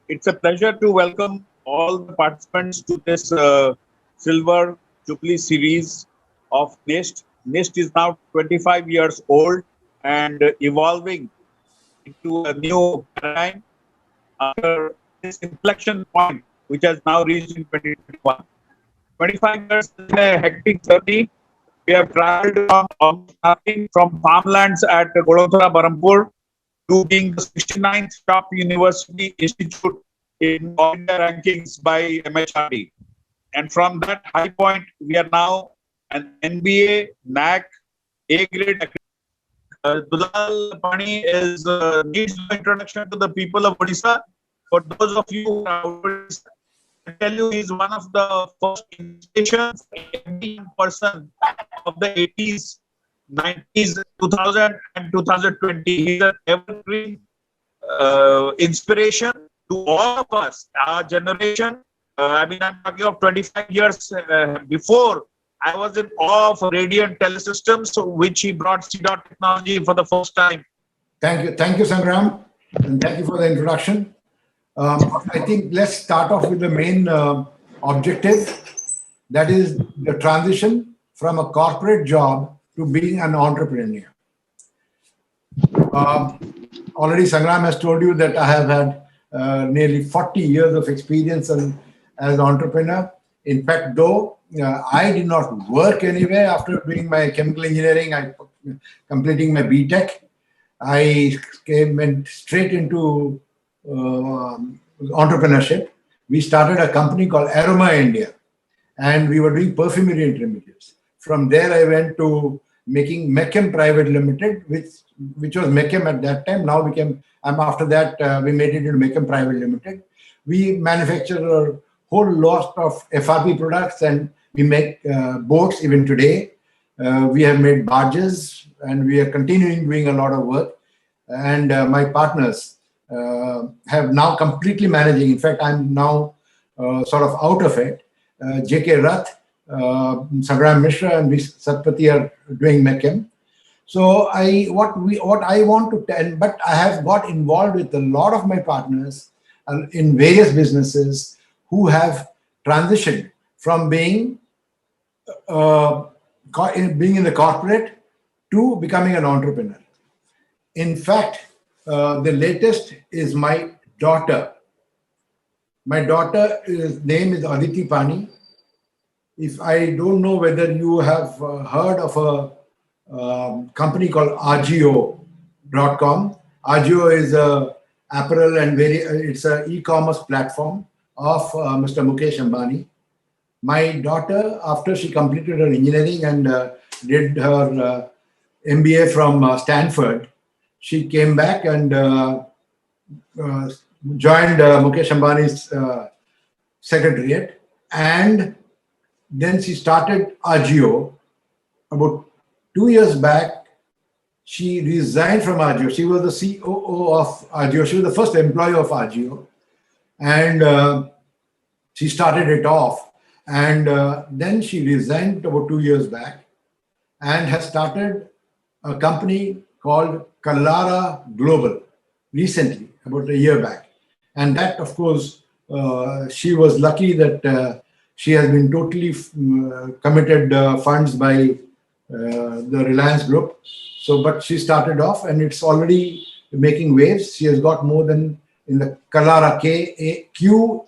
It's a pleasure to welcome all the participants to this Silver Jubilee series of NIST. NIST is now 25 years old and evolving into a new paradigm after this inflection point, which has now reached in 2021. 25 years has been a hectic journey. We have traveled from almost nothing, from farmlands at Gododhara, Barampur, to being the 69th top university institute in All India rankings by MHRD. And from that high point, we are now an NBA, NAC, A grade. Dulal Pani is needs no introduction to the people of Odisha. For those of you who are out of Odisha, I tell you, he's one of the first inspirations for every young person of the 80s, 90s, 2000, and 2020. He's an evergreen inspiration to all of us, our generation. I'm talking of 25 years before. I was in awe of Radiant Telesystems, which he brought CDOT technology for the first time. Thank you, Sangram, and thank you for the introduction. I think let's start off with the main objective, that is the transition from a corporate job to being an entrepreneur. Already Sangram has told you that I have had nearly 40 years of experience as an entrepreneur. In fact, though I did not work anywhere after doing my chemical engineering, completing my BTech, I went straight into entrepreneurship. We started a company called Aroma India, and we were doing perfumery intermediates. From there, I went to making Mechem Private Limited, which was Mechem at that time. Now became, after that, we made it into Mechem Private Limited. We manufacture a whole lot of FRP products, and we make boats even today. We have made barges, and we are continuing doing a lot of work. And my partners have now completely managing. In fact, I'm now sort of out of it. J.K. Rath, Sangram Mishra, and Satpathy are doing Mechem. So what I want to tell, but I have got involved with a lot of my partners in various businesses who have transitioned from being in the corporate to becoming an entrepreneur. In fact, the latest is my daughter. My daughter's name is Aditi Pani. If I don't know whether you have heard of a company called Agio.com. Agio is a apparel and it's an e-commerce platform of Mr. Mukesh Ambani. My daughter, after she completed her engineering and did her MBA from Stanford, she came back and joined Mukesh Ambani's secretariat, and then she started Agio. About 2 years back, she resigned from Agio. She was the COO of Agio. She was the first employee of Agio, and she started it off. And then she resigned about 2 years back and has started a company called Kallara Global recently, about a year back. And that, of course, she was lucky that she has been totally committed funds by the Reliance Group. So, but she started off and it's already making waves. She has got more than, in the Kallara, Qalara. If you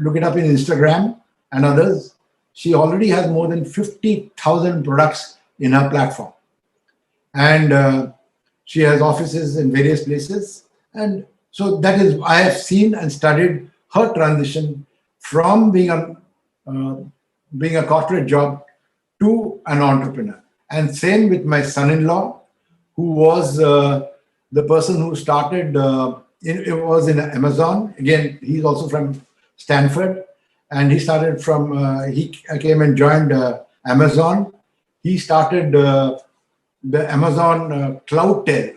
look it up in Instagram and others, she already has more than 50,000 products in her platform. And she has offices in various places. And so that is, I have seen and studied her transition from being a corporate job to an entrepreneur. And same with my son-in-law, who was the person who started, it was in Amazon. Again, he's also from Stanford. And he started from, he came and joined Amazon. He started the Amazon Cloudtel,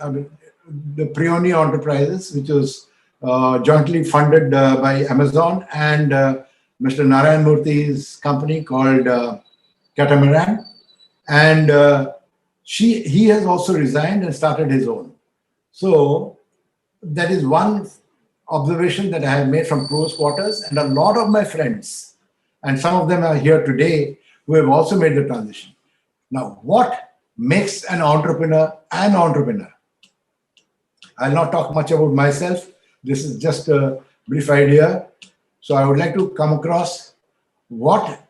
the Prioni Enterprises, which was jointly funded by Amazon and Mr. Narayan Murthy's company called Catamaran. And he has also resigned and started his own. So that is one observation that I have made from close quarters, and a lot of my friends, and some of them are here today, who have also made the transition. Now, what makes an entrepreneur an entrepreneur? I'll not talk much about myself. This is just a brief idea. So I would like to come across what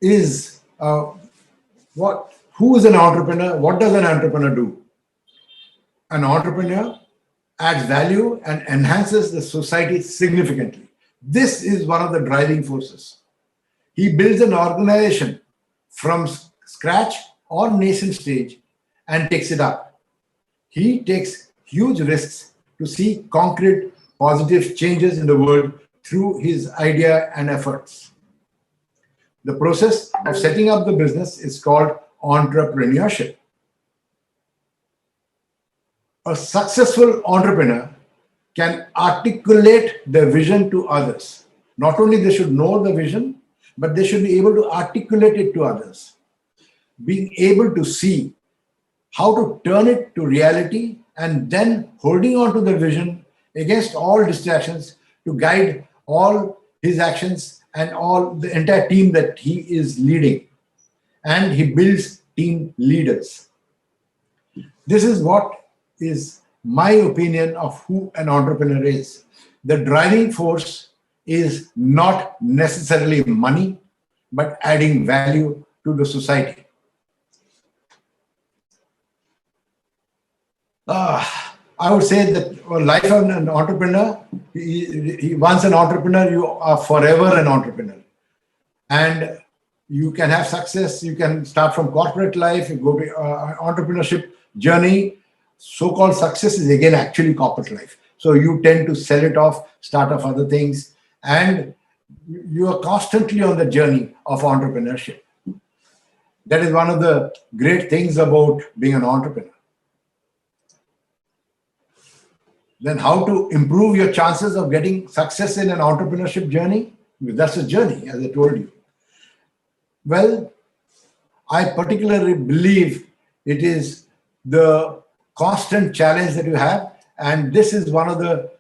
is who is an entrepreneur? What does an entrepreneur do? An entrepreneur adds value and enhances the society significantly. This is one of the driving forces. He builds an organization from scratch or nascent stage and takes it up. He takes huge risks to see concrete positive changes in the world through his idea and efforts. The process of setting up the business is called entrepreneurship. A successful entrepreneur can articulate their vision to others. Not only they should know the vision, but they should be able to articulate it to others. Being able to see how to turn it to reality and then holding on to the vision against all distractions to guide all his actions and all the entire team that he is leading. And he builds team leaders. This is what is my opinion of who an entrepreneur is. The driving force is not necessarily money, but adding value to the society. I would say that life of an entrepreneur, once an entrepreneur, you are forever an entrepreneur. And you can have success, you can start from corporate life, you go to entrepreneurship journey. So-called success is again actually corporate life. So you tend to sell it off, start off other things, and you are constantly on the journey of entrepreneurship. That is one of the great things about being an entrepreneur. Then how to improve your chances of getting success in an entrepreneurship journey? That's a journey, as I told you. Well, I particularly believe it is the constant challenge that you have. And this is one of the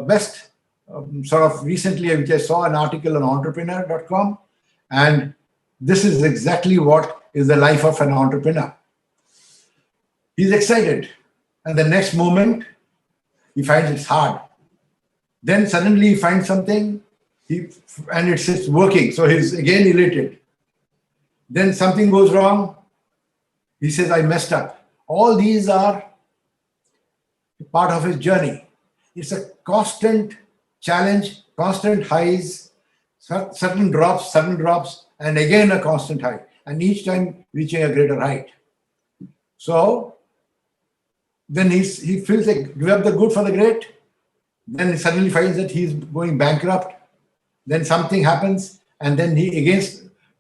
best sort of recently, which I saw an article on entrepreneur.com. And this is exactly what is the life of an entrepreneur. He's excited. And the next moment, he finds it's hard. Then suddenly he finds something and it's working. So he's again elated. Then something goes wrong. He says, I messed up. All these are part of his journey. It's a constant challenge, constant highs, certain drops, and again a constant high. And each time reaching a greater height. So then he feels like give up the good for the great. Then he suddenly finds that he's going bankrupt. Then something happens and then he again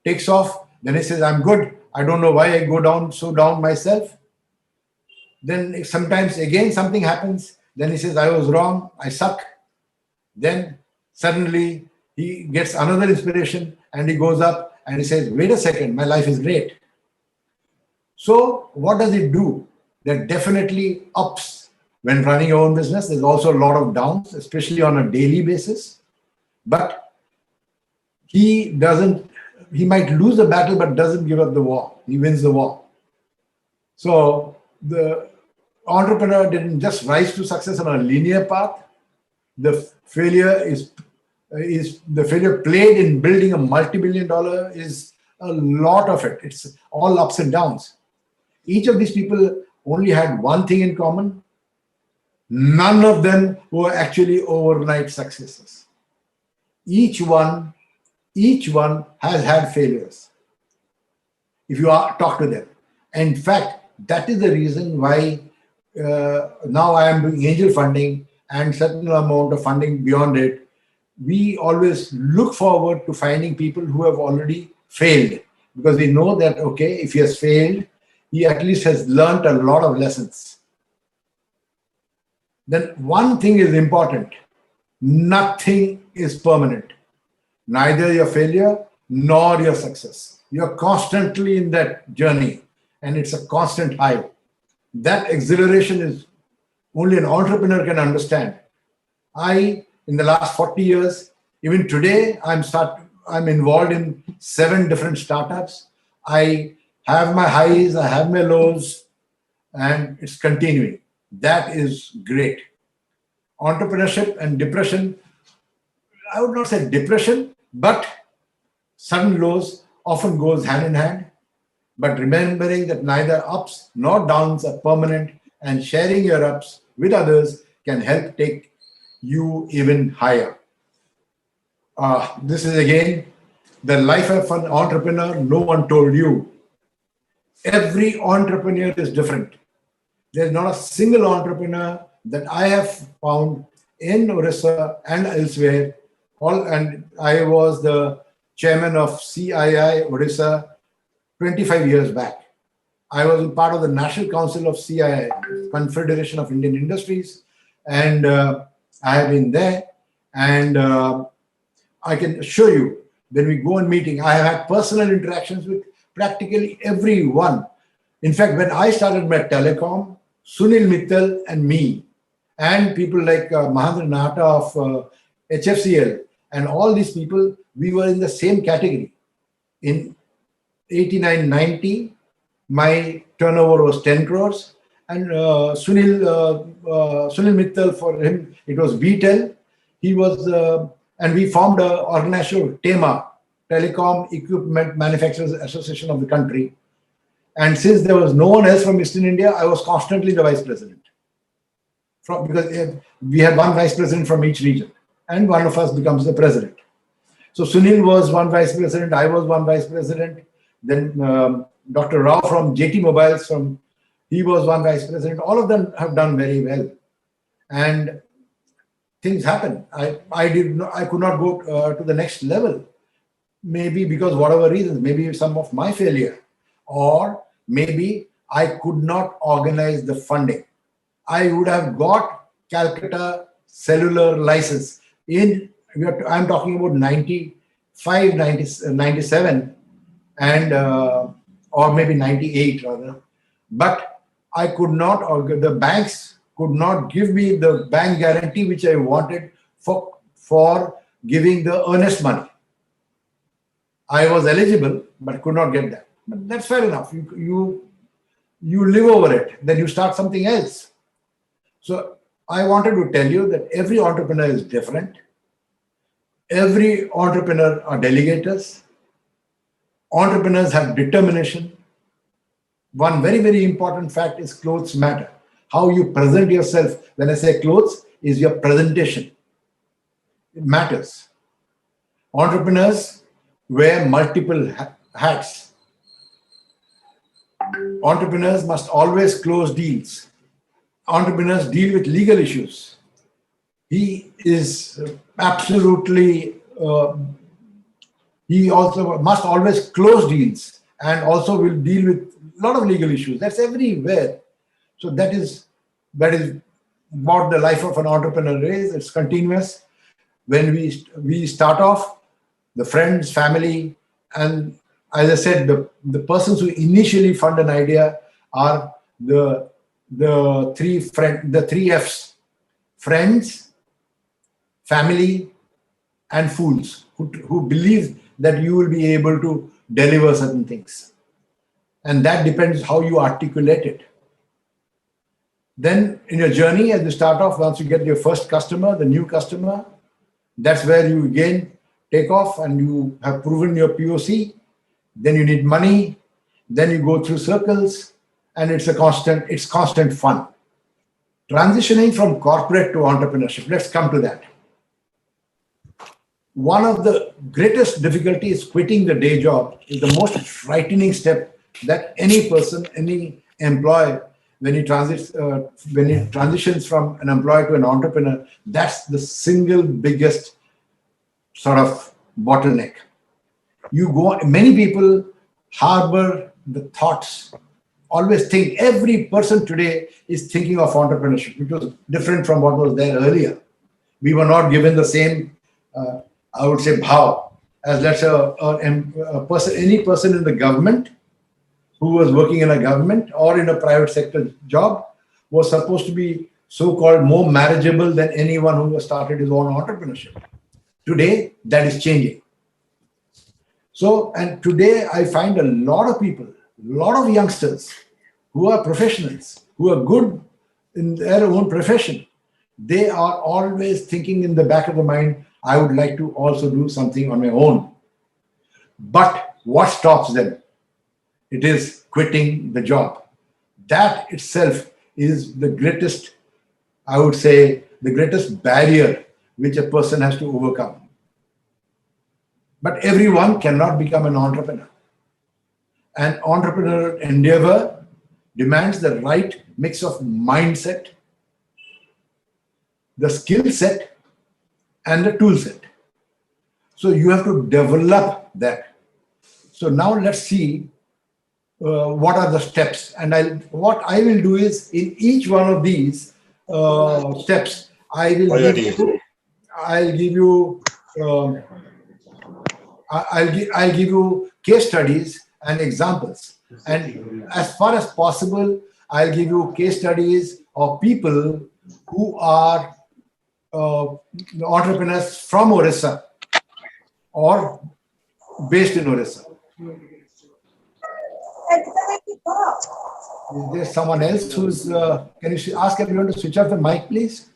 takes off. Then he says, I'm good. I don't know why I go down so down myself. Then sometimes again something happens. Then he says, I was wrong. I suck. Then suddenly he gets another inspiration and he goes up and he says, wait a second, my life is great. So what does it do? That definitely ups when running your own business. There's also a lot of downs, especially on a daily basis. But he might lose the battle, but doesn't give up the war. He wins the war. So the entrepreneur didn't just rise to success on a linear path. The failure played in building a multi-billion-dollar is a lot of it. It's all ups and downs. Each of these people only had one thing in common. None of them were actually overnight successes. Each one has had failures. If you talk to them. In fact, that is the reason why now I am doing angel funding and certain amount of funding beyond it. We always look forward to finding people who have already failed, because we know that, okay, if he has failed, he at least has learned a lot of lessons. Then one thing is important. Nothing is permanent. Neither your failure nor your success. You're constantly in that journey and it's a constant high. That exhilaration is only an entrepreneur can understand. In the last 40 years, even today, I'm involved in 7 different startups. I have my highs, I have my lows, and it's continuing. That is great. Entrepreneurship and depression, I would not say depression, but sudden lows often goes hand in hand. But remembering that neither ups nor downs are permanent, and sharing your ups with others can help take you even higher. This is again the life of an entrepreneur. No one told you. Every entrepreneur is different. There's not a single entrepreneur that I have found in Orissa and elsewhere. And I was the chairman of CII Orissa 25 years back. I was part of the National Council of CII, Confederation of Indian Industries, and I have been there. And I can assure you, when we go on meeting, I have had personal interactions with practically everyone. In fact, when I started my telecom, Sunil Mittal and me, and people like Mahendra Nahata of HFCL, and all these people, we were in the same category. In 89-90, my turnover was 10 crores, and Sunil Mittal, for him, it was VTEL. He was, and we formed an organization, TEMA, Telecom Equipment Manufacturers Association of the country. And since there was no one else from Eastern India, I was constantly the vice president. Because we had one vice president from each region, and one of us becomes the president. So Sunil was one vice president, I was one vice president. Then Dr. Rao from JT Mobiles, he was one vice president. All of them have done very well. And things happen. I could not go to the next level. Maybe because whatever reasons, maybe some of my failure, or maybe I could not organize the funding. I would have got Calcutta cellular license I'm talking about 95, 97, and or maybe 98 rather. But I could not, or the banks could not give me the bank guarantee which I wanted for giving the earnest money. I was eligible, but could not get that. But that's fair enough. You live over it, then you start something else. So I wanted to tell you that every entrepreneur is different. Every entrepreneur are delegators. Entrepreneurs have determination. One very, very important fact is clothes matter. How you present yourself, when I say clothes, is your presentation. It matters. Entrepreneurs wear multiple hats. Entrepreneurs must always close deals. Entrepreneurs deal with legal issues. He is absolutely, he also must always close deals, and also will deal with a lot of legal issues. That's everywhere. So that is what the life of an entrepreneur is. It's continuous. When we start off, the friends, family, and as I said, the persons who initially fund an idea are the three F's: friends, family, and fools who believe that you will be able to deliver certain things. And that depends how you articulate it. Then in your journey, as you start off, once you get your first customer, the new customer, that's where you again take off and you have proven your POC. Then you need money. Then you go through circles, and it's constant fun. Transitioning from corporate to entrepreneurship, let's come to that. One of the greatest difficulties quitting the day job is the most frightening step that any person, any employee, when he transitions from an employee to an entrepreneur, that's the single biggest sort of bottleneck. Many people harbor the thoughts, always think, every person today is thinking of entrepreneurship, which was different from what was there earlier. We were not given the same, I would say, bhav, as let's say any person in the government who was working in a government or in a private sector job was supposed to be so-called more marriageable than anyone who has started his own entrepreneurship. Today, that is changing. So, and today I find a lot of people, a lot of youngsters who are professionals, who are good in their own profession. They are always thinking in the back of the mind, I would like to also do something on my own. But what stops them? It is quitting the job. That itself is the greatest, I would say, the greatest barrier which a person has to overcome. But everyone cannot become an entrepreneur. An entrepreneurial endeavor demands the right mix of mindset, the skill set, and the tool set. So you have to develop that. So now let's see what are the steps. And what I will do is in each one of these steps, I'll give you case studies and examples. And as far as possible, I'll give you case studies of people who are entrepreneurs from Orissa or based in Orissa. Is there someone else who's, can you ask everyone to switch off the mic, please?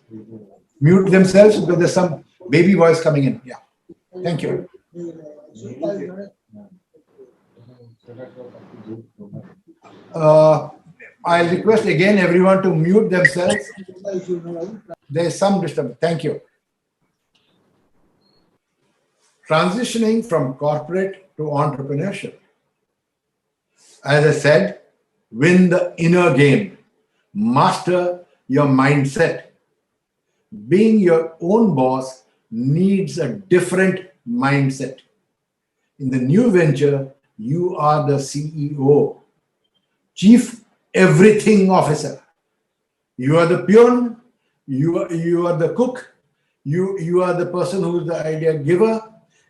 Mute themselves because there's some baby voice coming in. Yeah. Thank you. I'll request again everyone to mute themselves. There's some disturbance. Thank you. Transitioning from corporate to entrepreneurship. As I said, win the inner game. Master your mindset. Being your own boss needs a different mindset. In the new venture, you are the CEO, Chief Everything Officer. You are the peon, you are the cook, you are the person who's the idea giver,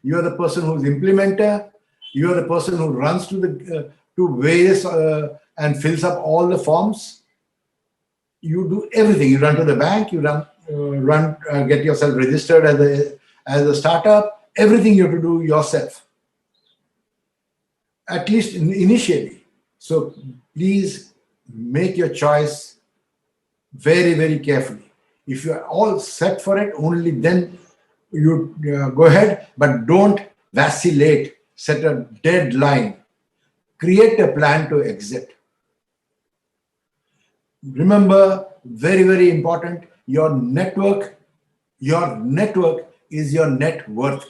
you are the person who's implementer, you are the person who runs to various and fills up all the forms. You do everything. You run to the bank, you get yourself registered as a startup. Everything you have to do yourself, at least initially. So please make your choice very, very carefully. If you are all set for it, only then you go ahead, but don't vacillate. Set a deadline. Create a plan to exit. Remember, very, very important, your network is your net worth.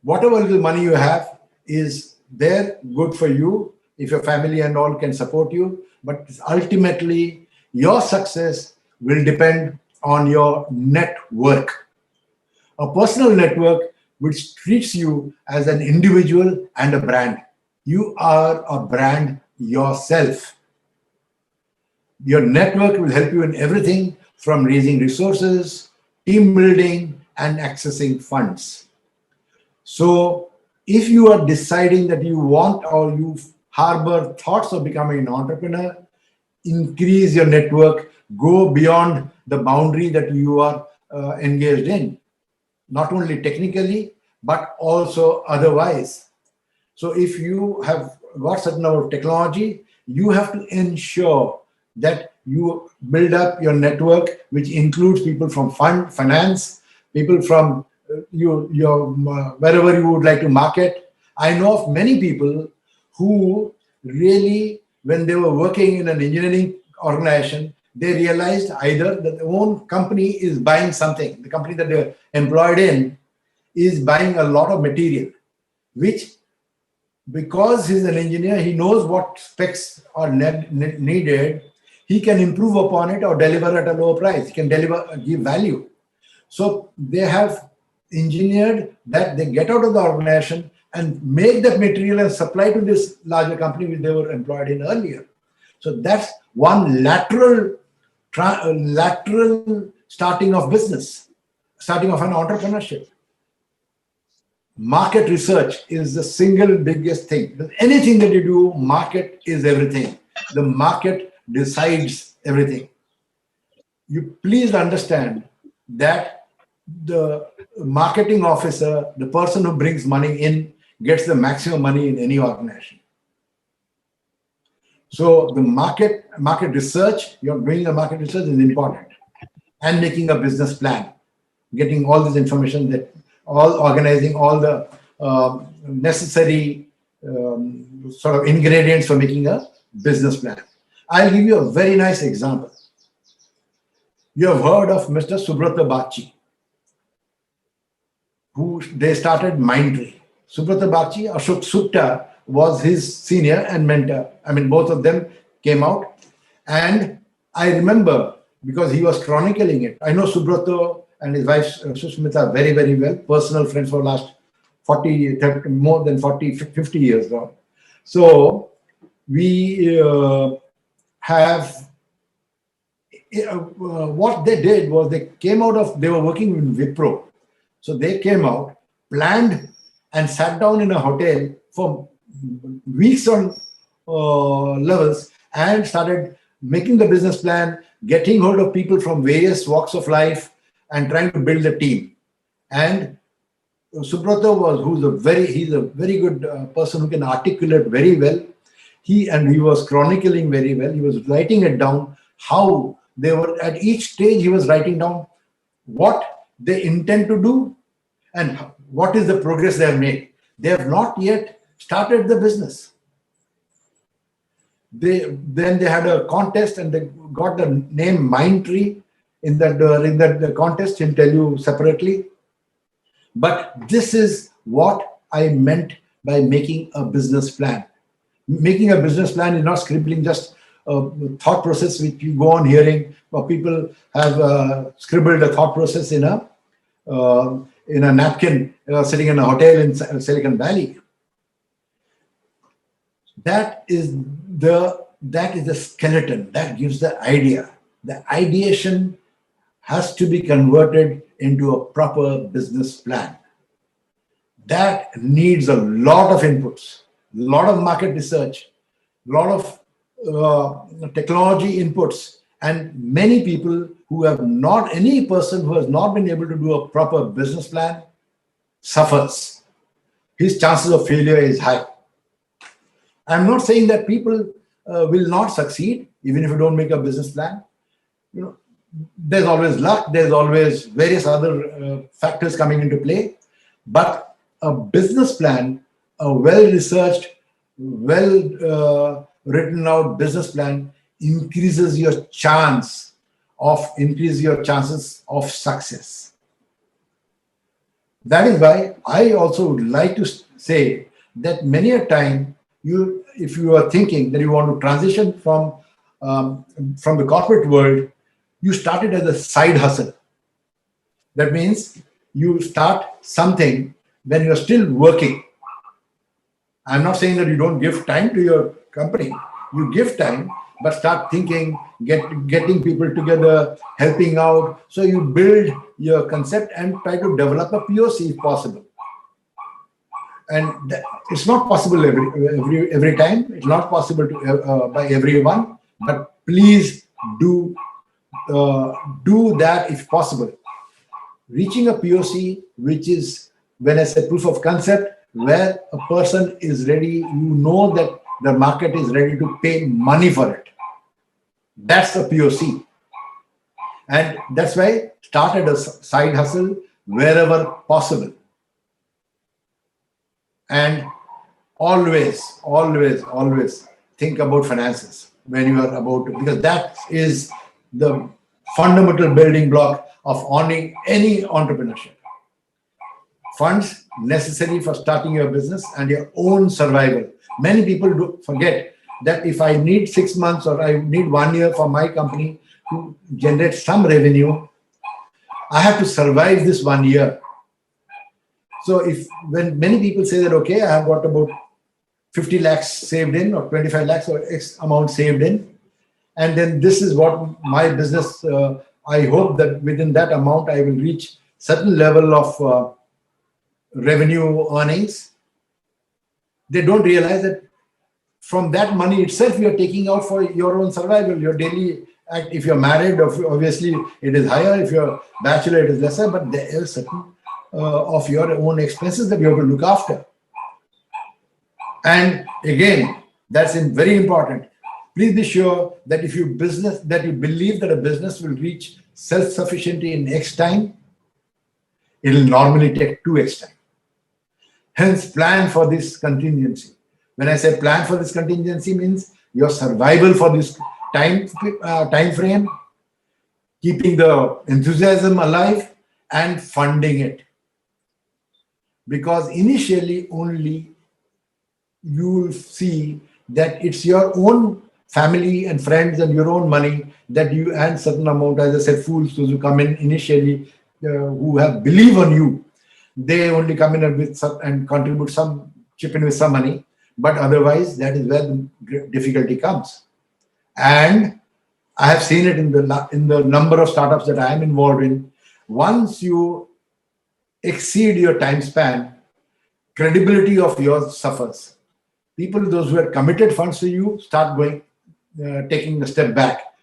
Whatever little money you have is there, good for you, if your family and all can support you, but ultimately your success will depend on your network. A personal network which treats you as an individual and a brand. You are a brand yourself. Your network will help you in everything from raising resources, team building, and accessing funds. So if you are deciding that you want or you harbor thoughts of becoming an entrepreneur, increase your network, go beyond the boundary that you are engaged in, not only technically, but also otherwise. So if you have got certain amount of technology, you have to ensure that you build up your network, which includes people from finance, people from wherever you would like to market. I know of many people who really, when they were working in an engineering organization, they realized either that their own company is buying something, the company that they're employed in is buying a lot of material, which, because he's an engineer, he knows what specs are needed, he can improve upon it or deliver at a lower price. He can give value. So they have engineered that they get out of the organization and make that material and supply to this larger company which they were employed in earlier. So that's one lateral starting of business, starting of an entrepreneurship. market research is the single biggest thing. Anything that you do, market is everything. The market decides everything. You please understand that the marketing officer, the person who brings money in, gets the maximum money in any organization. So the market research, you're doing the market research is important, and making a business plan, getting all this information, that all organizing all the necessary sort of ingredients for making a business plan. I'll give you a very nice example. You have heard of Mr. Subrata Bagchi, who they started Mindtree. Subrata Bagchi, Ashok Sutta was his senior and mentor. I mean, both of them came out. And I remember, because he was chronicling it. I know Subrata and his wife Susmita very, very well, personal friends for the last 40, 30, more than 40, 50 years now. So we have, what they did was they were working with Wipro. So they came out, planned, and sat down in a hotel for weeks on levels, and started making the business plan, getting hold of people from various walks of life, and trying to build a team. And Subrata he's a very good person who can articulate very well. He was chronicling very well. He was writing it down, how they were at each stage. He was writing down what they intend to do and what is the progress they have made. They have not yet started the business. Then they had a contest and they got the name Mindtree in that contest. He'll tell you separately. But this is what I meant by making a business plan. Making a business plan is not scribbling just a thought process which you go on hearing, or people have scribbled a thought process in a napkin sitting in a hotel in Silicon Valley. That is the skeleton that gives the idea. The ideation has to be converted into a proper business plan. That needs a lot of inputs, a lot of market research, a lot of technology inputs, and many people any person who has not been able to do a proper business plan suffers. His chances of failure is high. I'm not saying that people will not succeed even if you don't make a business plan. There's always luck, there's always various other factors coming into play, but a business plan, a well-researched, written out business plan increases your chances of success. That is why I also would like to say that many a time, if you are thinking that you want to transition from the corporate world, you start it as a side hustle. That means you start something when you're still working. I'm not saying that you don't give time to your company. You give time, but start thinking, getting people together, helping out. So you build your concept and try to develop a POC if possible. And it's not possible every time. It's not possible by everyone. But please do that if possible. Reaching a POC, which is, when I say proof of concept, where a person is ready, that the market is ready to pay money for it. That's a POC. And that's why start at a side hustle wherever possible. And always think about finances when you are about to, because that is the fundamental building block of owning any entrepreneurship. Funds necessary for starting your business and your own survival. Many people do forget that if I need 6 months or I need 1 year for my company to generate some revenue, I have to survive this 1 year. So when many people say that, okay, I have got about 50 lakhs saved in or 25 lakhs or X amount saved in, and then this is what my business, I hope that within that amount I will reach certain level of revenue earnings, they don't realize that from that money itself you are taking out for your own survival, your daily act. If you're married, obviously it is higher. If you're bachelor, it is lesser. But there is certain of your own expenses that you have to look after. And again, that's very important. Please be sure that if you believe that a business will reach self-sufficiency in X time, it will normally take 2X time. Hence, plan for this contingency. When I say plan for this contingency, means your survival for this time frame, keeping the enthusiasm alive, and funding it. Because initially only you will see that it's your own family and friends and your own money that you earn certain amount. As I said, fools those who come in initially, who have believe on you, they only come in with some and contribute some, chip in with some money. But otherwise, that is where the difficulty comes. And I have seen it in the number of startups that I am involved in. Once you exceed your time span, credibility of yours suffers. People, those who had committed funds to you, start taking a step back.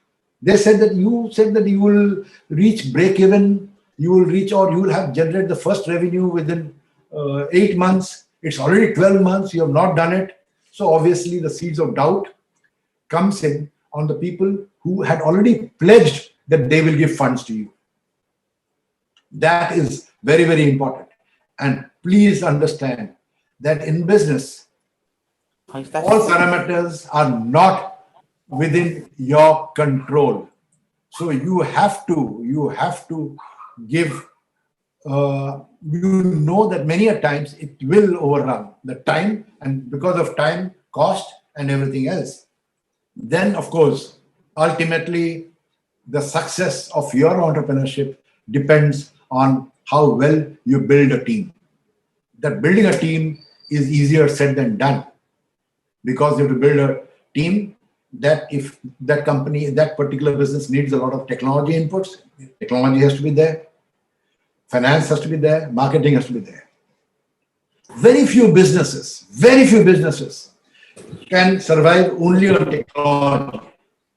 They said that you will reach break even, you will reach, or you will have generated the first revenue within 8 months. It's already 12 months, you have not done it. So obviously the seeds of doubt comes in on the people who had already pledged that they will give funds to you. That is very, very important. And please understand that in business, all parameters are not within your control. So you have to give, you know that many a times it will overrun the time, and because of time, cost, and everything else. Then, of course, ultimately, the success of your entrepreneurship depends on how well you build a team. That building a team is easier said than done, because you have to build a team that if that company, that particular business needs a lot of technology inputs, technology has to be there, finance has to be there, marketing has to be there. Very few businesses can survive only on technology.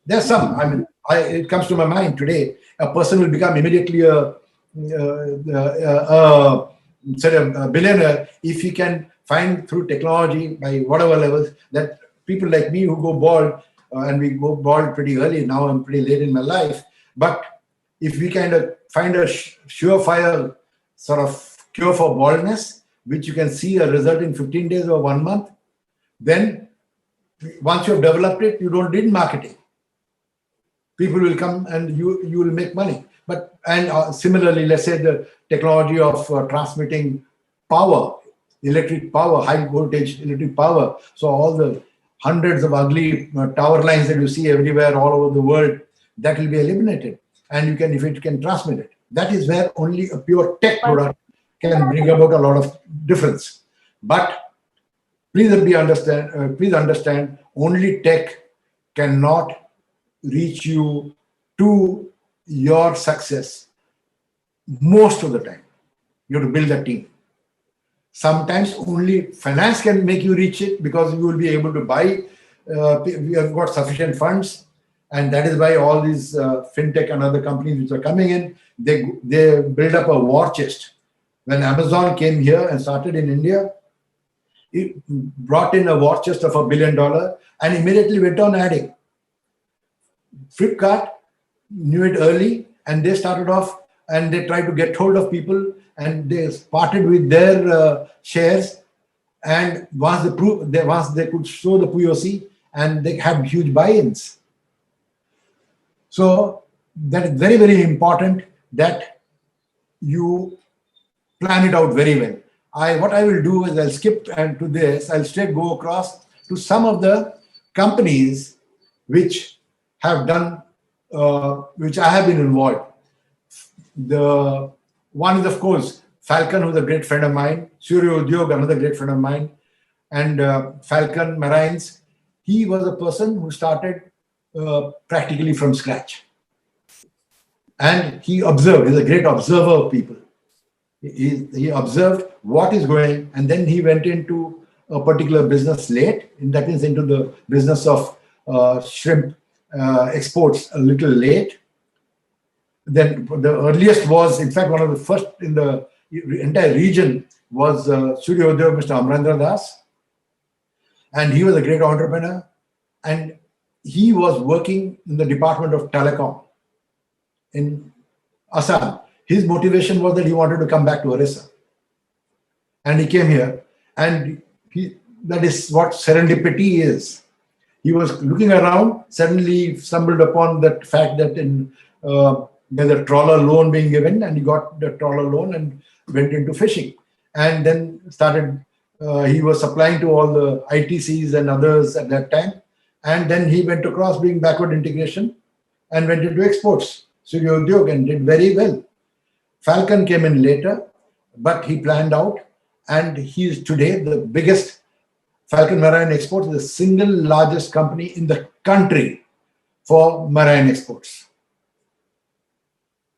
There's some, it comes to my mind today, a person will become immediately a billionaire if he can find through technology by whatever levels that people like me who go bald, and we go bald pretty early, now I'm pretty late in my life, but if we kind of find a surefire sort of cure for baldness, which you can see a result in 15 days or 1 month, then once you have developed it, you don't need marketing. People will come and you will make money. But similarly, let's say the technology of transmitting power, electric power, high voltage electric power. So all the hundreds of ugly tower lines that you see everywhere all over the world, that will be eliminated. And you can, if it can transmit it, that is where only a pure tech product can bring about a lot of difference. But please understand, only tech cannot reach you to your success most of the time. You have to build a team. Sometimes only finance can make you reach it, because you will be able to buy, we have got sufficient funds, and that is why all these fintech and other companies which are coming in, they build up a war chest. When Amazon came here and started in India, it brought in a war chest of $1 billion and immediately went on adding. Flipkart knew it early, and they started off and they tried to get hold of people, and they parted with their shares. And once they could show the POC, and they had huge buy-ins. So that is very, very important that you plan it out very well. What I will do is I'll skip and to this, I'll straight go across to some of the companies which have done, which I have been involved. The one is, of course, Falcon, who's a great friend of mine, Surya Udyog, another great friend of mine, and Falcon Marines. He was a person who started practically from scratch. And he observed, he's a great observer of people. He observed what is going, and then he went into a particular business late, and that is into the business of shrimp exports a little late. Then the earliest was, in fact, one of the first in the entire region was Studio Udyog, Mr. Amarendra Das, and he was a great entrepreneur, and he was working in the Department of Telecom in Assam. His motivation was that he wanted to come back to Orissa, and he came here, and that is what serendipity is. He was looking around, suddenly stumbled upon that fact that there's a trawler loan being given, and he got the trawler loan and went into fishing, and then started. He was supplying to all the ITCs and others at that time, and then he went across being backward integration and went into exports, Studio Udyog, and did very well. Falcon came in later, but he planned out, and he is today the biggest. Falcon Marine Exports is the single largest company in the country for marine exports.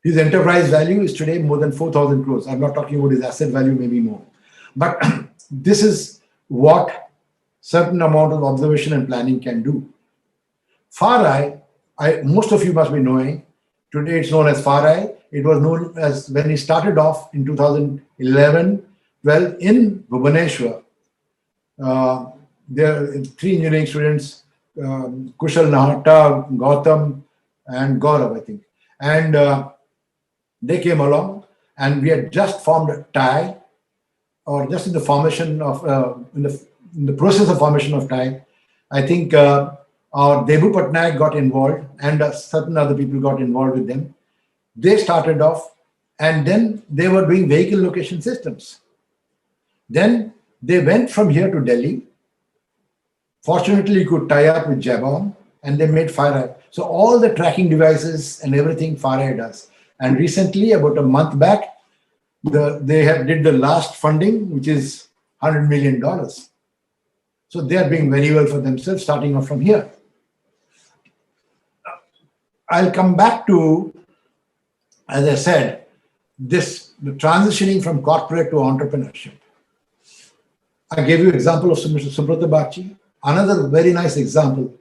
His enterprise value is today more than 4,000 crores. I'm not talking about his asset value, maybe more. But this is what certain amount of observation and planning can do. FARI, most of you must be knowing, today it's known as FARI. It was known as, when he started off in 2011, 12 in Bhubaneswar. There are three engineering students, Kushal Nahata, Gautam, and Gaurav, I think. And they came along, and we had just formed a TIE, or just in the formation of, in the process of formation of TIE. I think our Debu Patnaik got involved, and certain other people got involved with them. They started off, and then they were doing vehicle location systems. Then they went from here to Delhi. Fortunately, you could tie up with Jabon, and they made FARI. So all the tracking devices and everything FARI does. And recently, about a month back, they did the last funding, which is $100 million. So they are doing very well for themselves, starting off from here. I'll come back to, as I said, the transitioning from corporate to entrepreneurship. I gave you an example of Mr. Subrata Bagchi, another very nice example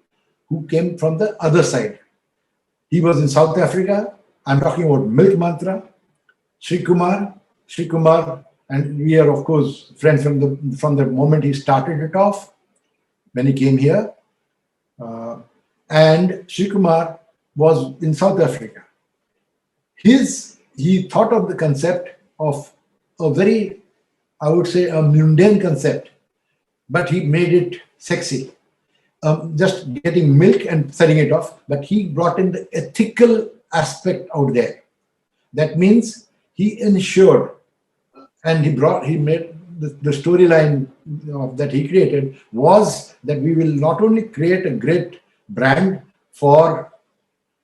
who came from the other side. He was in South Africa. I'm talking about Milk Mantra, Sri Kumar, and we are, of course, friends from the moment he started it off, when he came here. And Sri Kumar was in South Africa. He thought of the concept of a very, I would say, a mundane concept, but he made it sexy. Just getting milk and selling it off, but he brought in the ethical aspect out there. That means he ensured, and he made the storyline that he created was that we will not only create a great brand for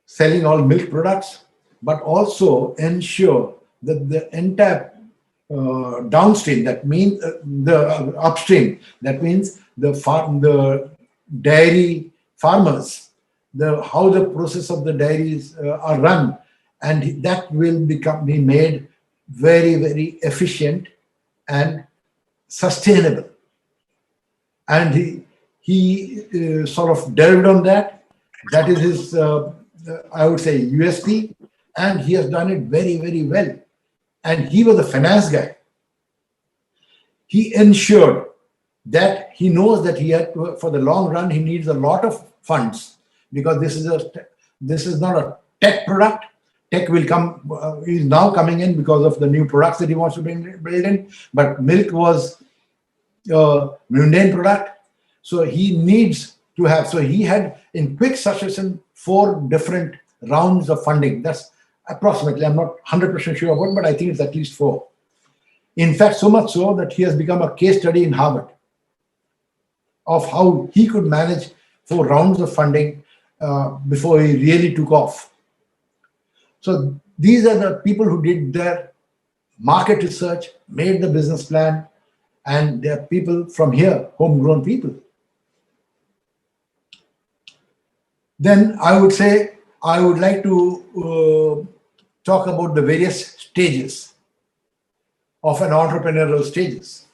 selling all milk products, but also ensure that the entire downstream, that means the upstream, that means the dairy farmers, how the process of the dairies are run, and that will be made very, very efficient and sustainable. And he sort of delved on that. That is his, I would say, USP, and he has done it very, very well. And he was a finance guy. He ensured that he knows that he had to, for the long run, he needs a lot of funds, because this is not a tech product. Tech will come, is now coming in because of the new products that he wants to build in. But milk was a mundane product. So he needs to have, so he had in quick succession 4 different rounds of funding. That's approximately, I'm not 100% sure about, but I think it's at least 4. In fact, so much so that he has become a case study in Harvard of how he could manage 4 rounds of funding before he really took off. So these are the people who did their market research, made the business plan, and they're people from here, homegrown people. Then I would say, I would like to talk about the various stages. of an entrepreneurial stages.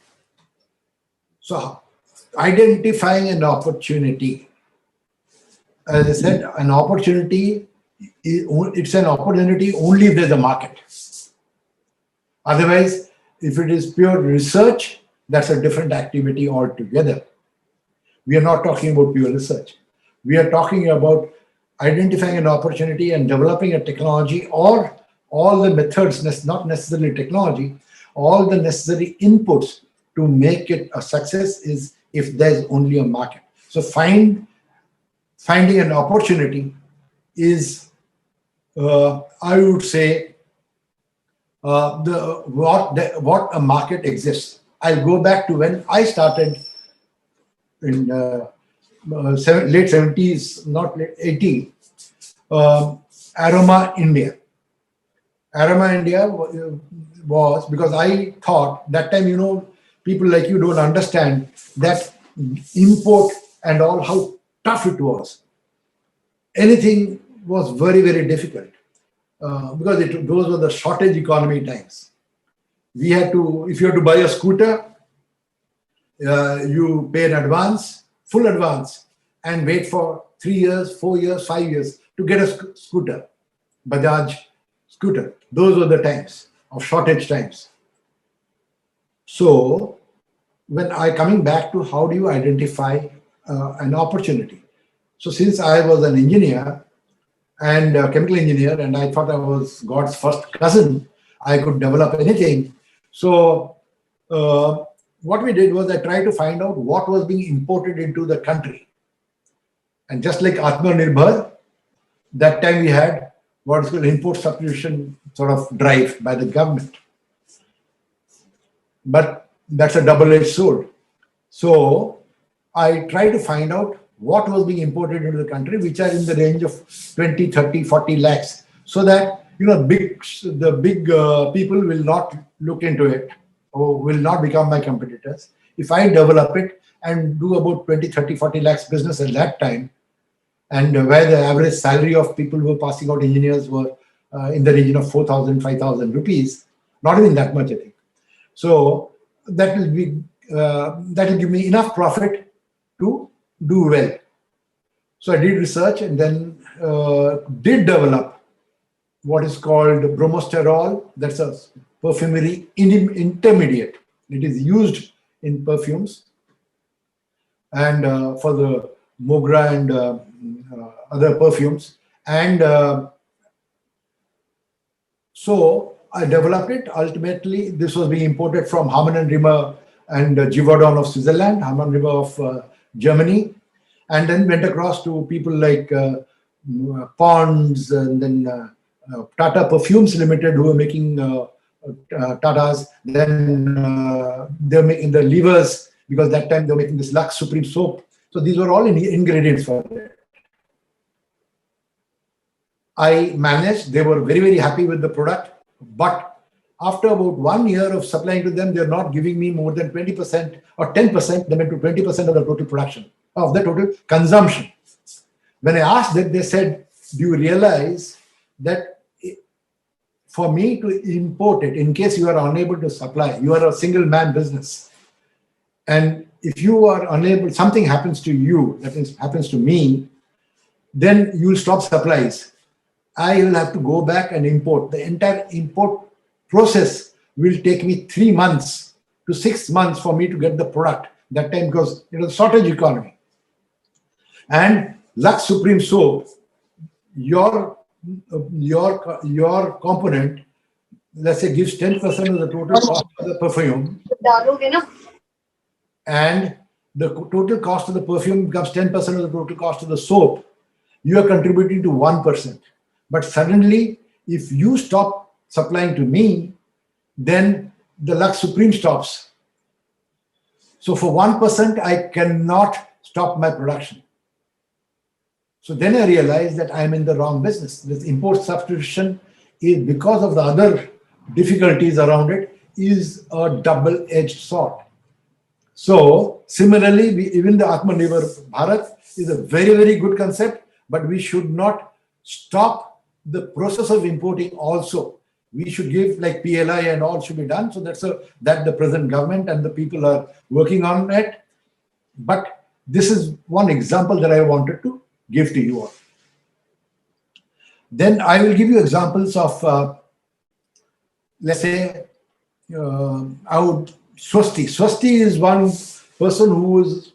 So identifying an opportunity, as I said, an opportunity, it's an opportunity only if there's a market. Otherwise, if it is pure research, that's a different activity altogether. We are not talking about pure research. We are talking about identifying an opportunity and developing a technology, or all the methods, not necessarily technology, all the necessary inputs to make it a success is if there's only a market. So finding an opportunity is, I would say, what a market exists. I'll go back to when I started in late 70s, not late 80s, Aroma India. Aroma India was because I thought that time, people like you don't understand that import and all, how tough it was. Anything was very, very difficult because those were the shortage economy times. We had to, if you had to buy a scooter, you pay an advance, full advance, and wait for 3 years, 4 years, 5 years to get a scooter, Bajaj scooter. Those were the times of shortage times. So when coming back to how do you identify an opportunity? So since I was an engineer and a chemical engineer, and I thought I was God's first cousin, I could develop anything. So what we did was I tried to find out what was being imported into the country. And just like Atmanirbhar, that time we had what is called import substitution sort of drive by the government. But that's a double-edged sword. So I tried to find out what was being imported into the country, which are in the range of 20, 30, 40 lakhs, so that the big people will not look into it or will not become my competitors. If I develop it and do about 20, 30, 40 lakhs business at that time, and where the average salary of people who were passing out engineers were in the region of 4,000, 5,000 rupees, not even that much, I think. So that will give me enough profit to do well. So I did research and then did develop what is called bromosterol. That's a perfumery intermediate. It is used in perfumes and for the Mogra and other perfumes. And so I developed it. Ultimately, this was being imported from Harman & Rimmer and Givaudan of Switzerland, Harman & Rimmer of Germany, and then went across to people like Ponds, and then Tata Perfumes Limited, who were making Tatas. Then they were making the levers, because that time they were making this Lux Supreme soap. So these were all ingredients for it. I managed. They were very, very happy with the product. But after about 1 year of supplying to them, they're not giving me more than 20% or 10%, they went to 20% of the total production, of the total consumption. When I asked them, they said, do you realize that for me to import it, in case you are unable to supply, you are a single man business. And if you are unable, something happens to you, that is, happens to me, then you will stop supplies. I will have to go back and import. The entire import process will take me 3 months to 6 months for me to get the product. That time, because it was a shortage economy. And Lux Supreme soap, your component, let's say, gives 10% of the total cost of the perfume. And the total cost of the perfume becomes 10% of the total cost of the soap. You are contributing to 1%. But suddenly, if you stop supplying to me, then the Lux Supreme stops. So for 1%, I cannot stop my production. So then I realized that I'm in the wrong business. This import substitution is, because of the other difficulties around it, is a double-edged sword. So similarly, even the Atmanirbhar Bharat is a very, very good concept, but we should not stop the process of importing also. we should give like PLI and all should be done. So that the present government and the people are working on it. But this is one example that I wanted to give to you all. Then I will give you examples of, let's say, Swasti. Swasti is one person who is,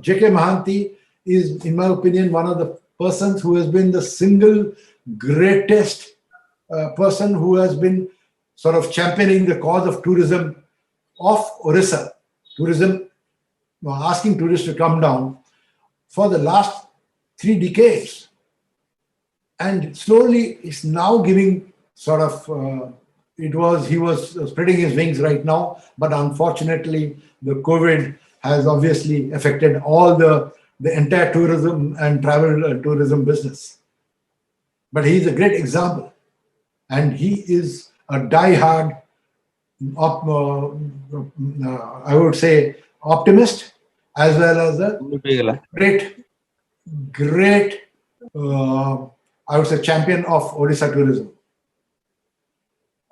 J.K. Mahanti is, in my opinion, one of the persons who has been the single greatest person who has been sort of championing the cause of tourism of Orissa. Tourism, asking tourists to come down for the last 3 decades. And slowly it's now giving sort of, he was spreading his wings right now, but unfortunately the COVID has obviously affected all the entire tourism and travel tourism business. But he is a great example, and he is a die-hard, I would say, optimist, as well as a great, I would say, champion of Odisha tourism.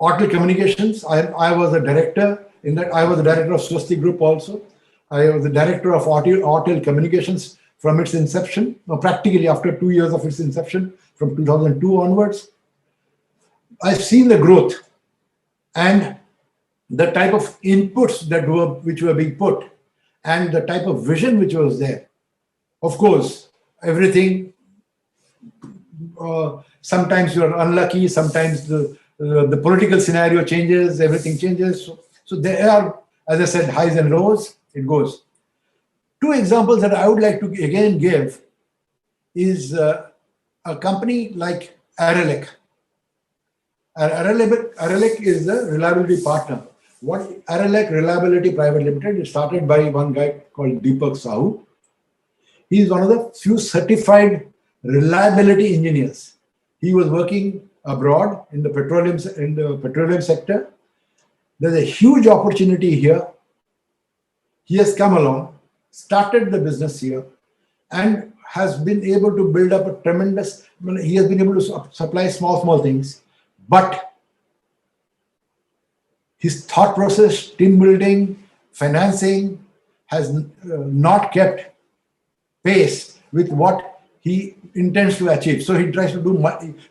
Airtel Communications, I was a director in that. I was the director of Swasti Group also. I was the director of Airtel Communications from its inception, practically after 2 years of its inception, from 2002 onwards. I've seen the growth and the type of inputs which were being put, and the type of vision which was there. Of course, everything, sometimes you're unlucky, sometimes the political scenario changes, everything changes. So there are, as I said, highs and lows, it goes. 2 examples that I would like to again give is a company like Arelec. Arelec is the reliability partner. What Arelec Reliability Private Limited is started by one guy called Deepak Sahu. He is one of the few certified reliability engineers. He was working abroad in the petroleum sector. There's a huge opportunity here. He has come along, started the business here, and has been able to build up a tremendous. He has been able to supply small things, but his thought process, team building, financing has not kept pace with what he intends to achieve. So he tries to do,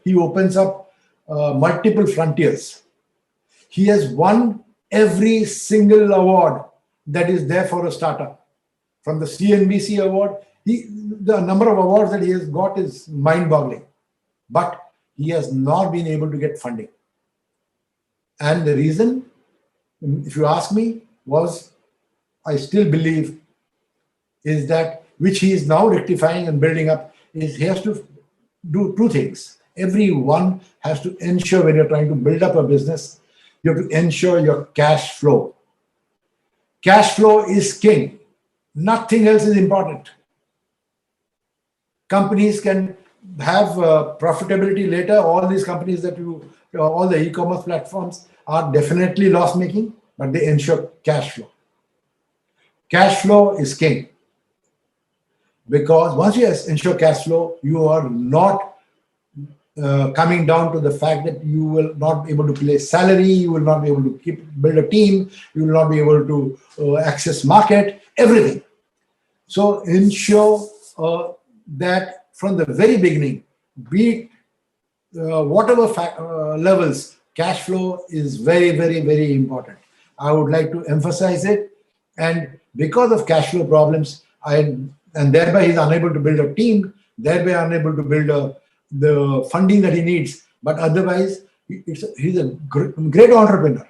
he opens up multiple frontiers. He has won every single award that is there for a startup. From the CNBC award, the number of awards that he has got is mind-boggling. But he has not been able to get funding. And the reason, if you ask me, was, I still believe, is that, which he is now rectifying and building up, is he has to do 2 things. Everyone has to ensure, when you're trying to build up a business, you have to ensure your cash flow. Cash flow is king. Nothing else is important. Companies can have profitability later. All these companies all the e-commerce platforms are definitely loss-making, but they ensure cash flow. Cash flow is king. Because once you ensure cash flow, you are not coming down to the fact that you will not be able to pay salary, you will not be able to build a team, you will not be able to access market, everything. So ensure that from the very beginning, be it whatever levels, cash flow is very, very, very important. I would like to emphasize it. And because of cash flow problems, and thereby he's unable to build a team, thereby unable to build the funding that he needs. But otherwise, he's a great entrepreneur.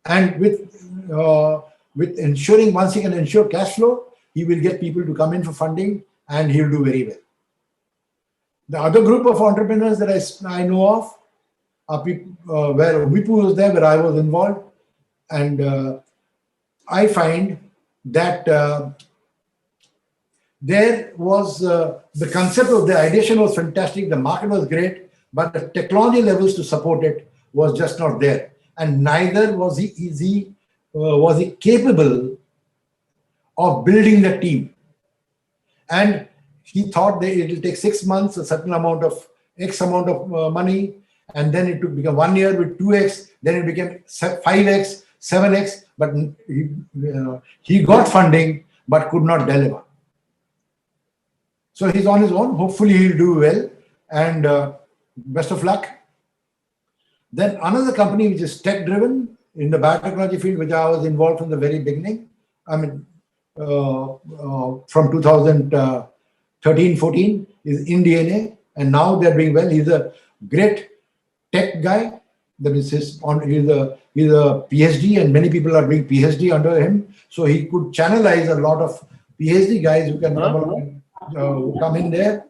And with ensuring, once he can ensure cash flow, he will get people to come in for funding, and he'll do very well. The other group of entrepreneurs that I know of are people where Vipu was there, where I was involved. And I find that there was the concept of the ideation was fantastic, the market was great, but the technology levels to support it was just not there. And neither was he capable of building the team. And he thought that it will take 6 months, a certain amount of X amount of money, and then it took become 1 year with 2x, then it became 5x, 7x, but he got funding but could not deliver. So he's on his own. Hopefully he'll do well, and best of luck. Then another company which is tech-driven in the biotechnology field, which I was involved from the very beginning. I mean, from 2013-14 is InDNA, and now they're doing well. He's a great tech guy. That is he's a PhD, and many people are doing PhD under him. So he could channelize a lot of PhD guys who can come in there.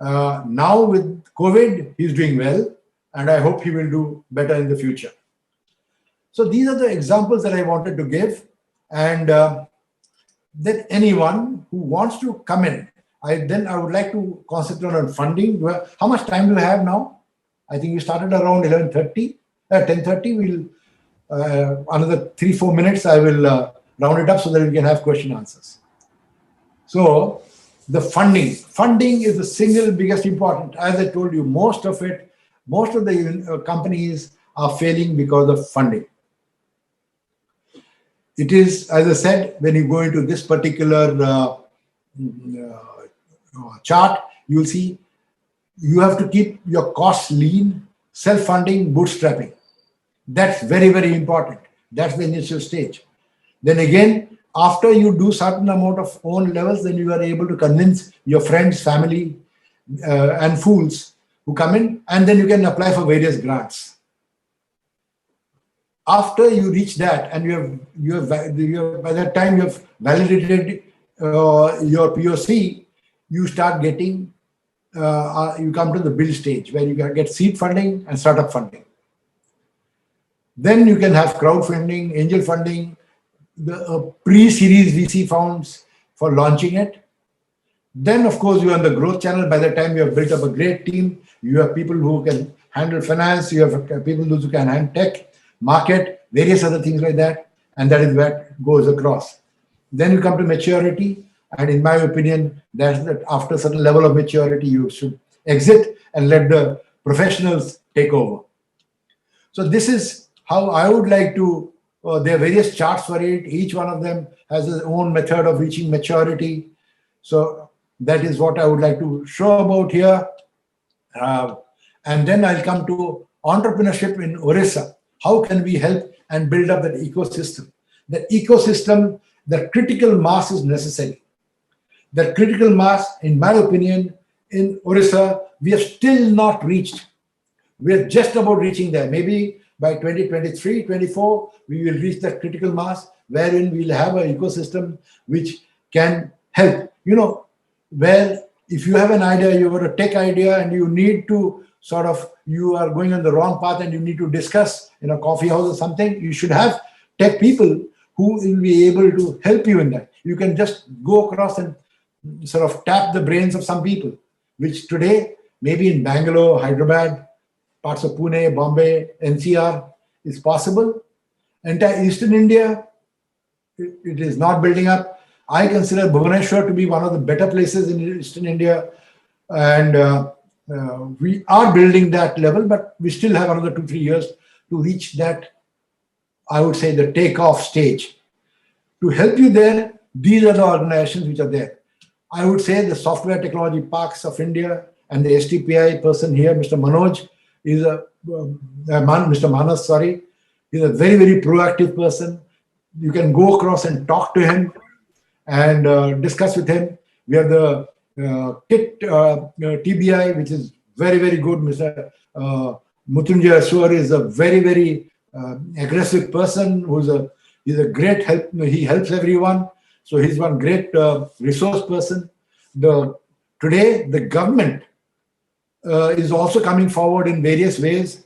Now with COVID, he's doing well, and I hope he will do better in the future. So these are the examples that I wanted to give, and that anyone who wants to come in, I would like to concentrate on funding. How much time do we have now? I think we started around 11:30, 10:30. We'll another 3-4 minutes. I will round it up so that we can have question answers. So the funding is the single biggest important. As I told you, most of the companies are failing because of funding. It is, as I said, when you go into this particular chart, you'll see you have to keep your costs lean, self-funding, bootstrapping. That's very, very important. That's the initial stage. Then again, after you do certain amount of own levels, then you are able to convince your friends, family, and fools who come in, and then you can apply for various grants. After you reach that, and by that time you have validated your POC, you start getting, you come to the build stage where you can get seed funding and startup funding. Then you can have crowdfunding, angel funding, the pre-series VC funds for launching it. Then, of course, you are on the growth channel. By the time you have built up a great team, you have people who can handle finance, you have people who can handle tech, market, various other things like that, and that is where it goes across. Then you come to maturity, and in my opinion, that's that after a certain level of maturity, you should exit and let the professionals take over. So this is how I would like to, there are various charts for it. Each one of them has its own method of reaching maturity. So that is what I would like to show about here. And then I'll come to entrepreneurship in Orissa. How can we help and build up that ecosystem? That ecosystem, that critical mass is necessary. That critical mass, in my opinion, in Orissa, we have still not reached. We are just about reaching there. Maybe by 2023, 24, we will reach that critical mass wherein we'll have an ecosystem which can help. You know, where if you have an idea, you have a tech idea, and you need to sort of, you are going on the wrong path and you need to discuss in a coffee house or something, you should have tech people who will be able to help you in that. You can just go across and sort of tap the brains of some people, which today, maybe in Bangalore, Hyderabad, parts of Pune, Bombay, NCR, is possible. Entire Eastern India, it is not building up. I consider Bhubaneswar to be one of the better places in Eastern India, and we are building that level, but we still have another 2-3 years to reach that, I would say, the takeoff stage. To help you there, these are the organizations which are there. I would say the Software Technology Parks of India and the STPI person here, Mr. Manoj, is Mr. Manas, sorry, is a very, very proactive person. You can go across and talk to him and discuss with him. We have the KIT TBI, which is very, very good. Mr. Mutunjay Aswar is a very, very aggressive person he's a great help. He helps everyone. So he's one great resource person. Today, the government is also coming forward in various ways.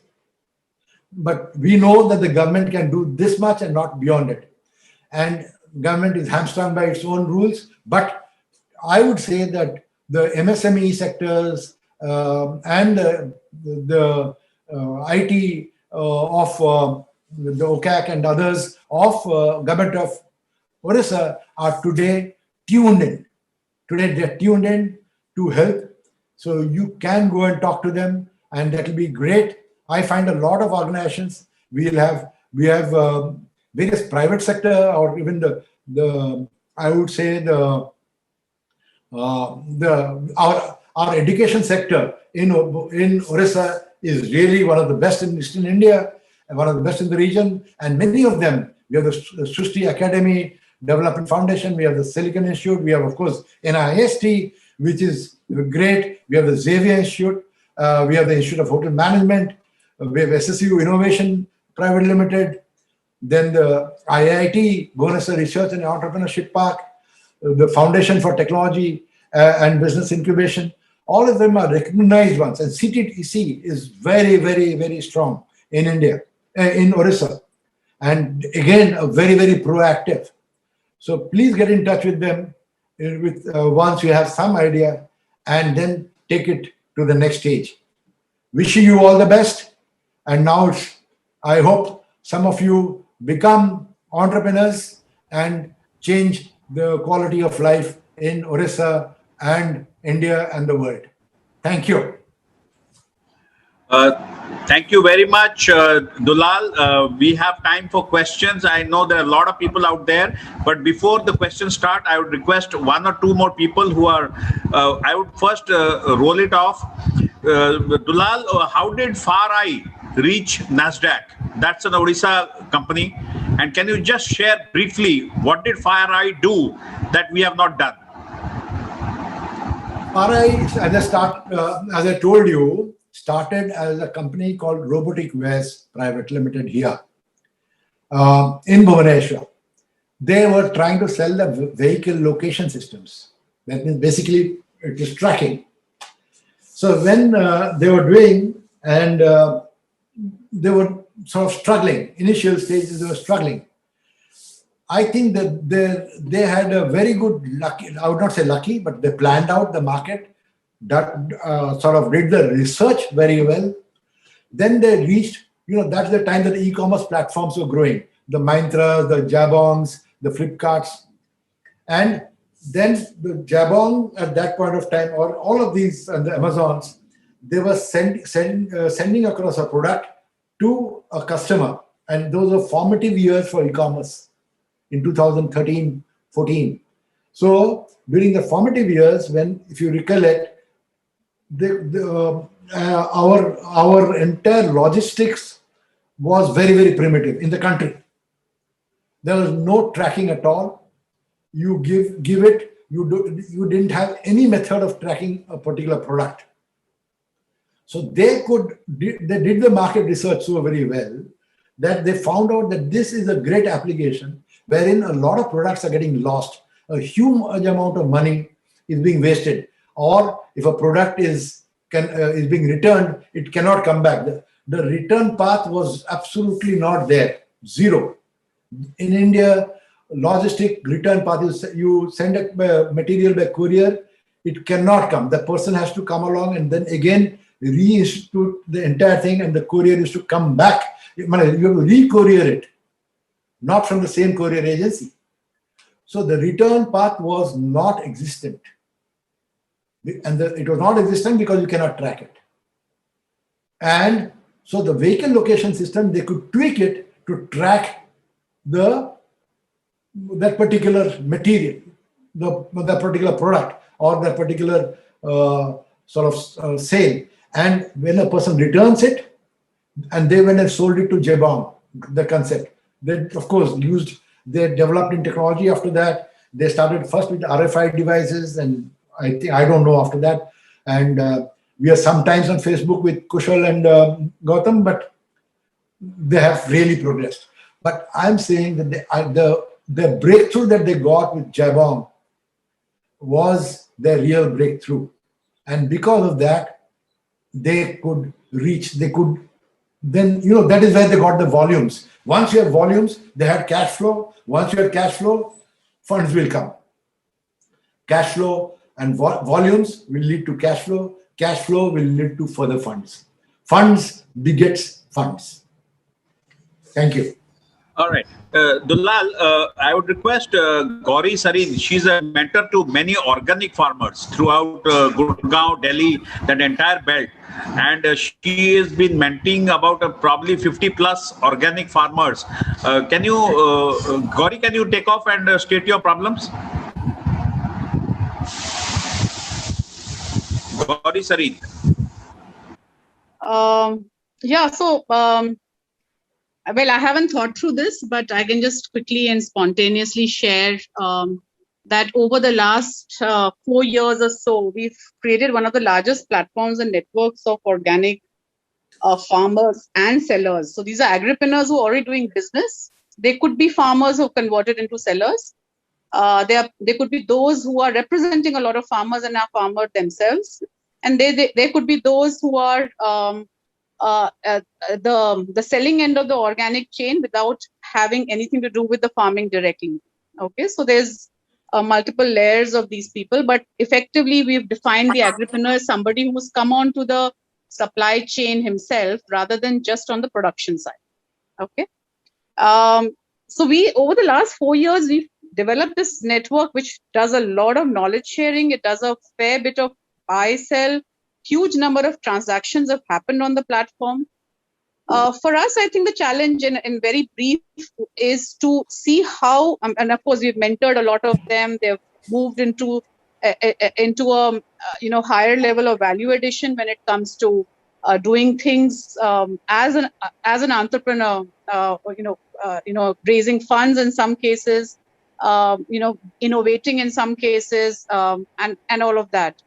But we know that the government can do this much and not beyond it. And government is hamstrung by its own rules. But I would say that the MSME sectors and the IT of the OCAC and others of government of Orissa are today tuned in. Today they're tuned in to help. So you can go and talk to them. and that will be great. I find a lot of organizations. We have various private sector, or even the I would say our education sector in Orissa is really one of the best in Eastern India and one of the best in the region. And many of them, we have the Srishti Academy Development Foundation, we have the Silicon Institute, we have, of course, NIST, which is great. We have the Xavier Institute, we have the Institute of Hotel Management, we have SSU Innovation Private Limited, then the IIT Bhubaneswar Research and Entrepreneurship Park, the Foundation for Technology and Business Incubation. All of them are recognized ones, and CTTC is very, very, very strong in India, in Orissa, and again, very, very proactive. So please get in touch with them once you have some idea, and then take it to the next stage. Wishing you all the best. And now I hope some of you become entrepreneurs and change the quality of life in Orissa and India and the world. Thank you. Thank you very much, Dulal. We have time for questions. I know there are a lot of people out there, but before the questions start, I would request one or two more people who are, I would first roll it off. Dulal, how did FarEye reach NASDAQ? That's an Orissa company. And can you just share briefly, what did FarEye do that we have not done? FarEye, as I told you, started as a company called Robotic Wares Private Limited here in Bhubaneswar. They were trying to sell the vehicle location systems. That means basically it is tracking. So when they were doing, and they were sort of struggling, initial stages they were struggling. I think that they had a very good lucky, I would not say lucky, but they planned out the market, that sort of did the research very well. Then they reached, that's the time that the e-commerce platforms were growing. The Myntra, the Jabongs, the Flipkarts. And then the Jabong at that point of time, or all of these, and the Amazons, they were sending across a product to a customer. And those were formative years for e-commerce in 2013, 14. So during the formative years, when, if you recollect, our entire logistics was very, very primitive in the country. There was no tracking at all. You give it, you didn't have any method of tracking a particular product. So they did the market research so very well that they found out that this is a great application wherein a lot of products are getting lost. A huge amount of money is being wasted. Or if a product is being returned, it cannot come back. The return path was absolutely not there. Zero. In India, logistic return path is you send a material by courier, it cannot come. The person has to come along and then again reinstitute the entire thing, and the courier is to come back. You have to re-courier it, not from the same courier agency. So the return path was not existent. And it was not existent because you cannot track it. And so the vehicle location system, they could tweak it to track that particular material, the particular product, or that particular sale. And when a person returns it, and they went and sold it to Jabong, the concept. They, of course, they developed in technology after that. They started first with RFID devices, and I don't know after that. And we are sometimes on Facebook with Kushal and Gautam, but they have really progressed. But I'm saying that the breakthrough that they got with Jabong was their real breakthrough. And because of that, they could reach, that is where they got the volumes. Once you have volumes, they had cash flow. Once you have cash flow, funds will come. Cash flow and volumes will lead to cash flow. Cash flow will lead to further funds. Funds begets funds. Thank you. All right. Dulal, I would request Gauri Sareen. She's a mentor to many organic farmers throughout Gurgaon, Delhi, that entire belt. And she has been mentoring about probably 50 plus organic farmers. Gauri, can you take off and state your problems? Gauri Sareen. Yeah, so well, I haven't thought through this, but I can just quickly and spontaneously share that over the last 4 years or so, we've created one of the largest platforms and networks of organic farmers and sellers. So these are agripreneurs who are already doing business. They could be farmers who converted into sellers. They could be those who are representing a lot of farmers and are farmers themselves. And they could be those who are the selling end of the organic chain without having anything to do with the farming directly. Okay, so there's multiple layers of these people, but effectively we've defined the agripreneur as somebody who's come on to the supply chain himself rather than just on the production side. Okay, so we over the last 4 years we've developed this network which does a lot of knowledge sharing. It does a fair bit of buy sell. Huge number of transactions have happened on the platform. For us, I think the challenge in very brief is to see how, and of course we've mentored a lot of them. They've moved into a higher level of value addition when it comes to doing things as an entrepreneur. Raising funds in some cases, innovating in some cases, and all of that.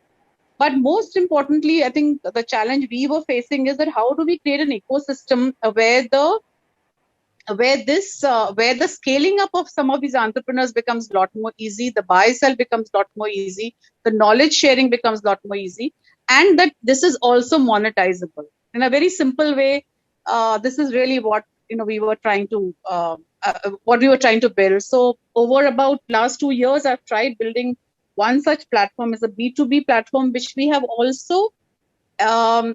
But most importantly, I think the challenge we were facing is that how do we create an ecosystem where the scaling up of some of these entrepreneurs becomes a lot more easy, the buy sell becomes a lot more easy, the knowledge sharing becomes a lot more easy, and that this is also monetizable in a very simple way. This is really what we were trying to build. So over about last 2 years, I've tried building one such platform is a B2B platform, which we have also, we're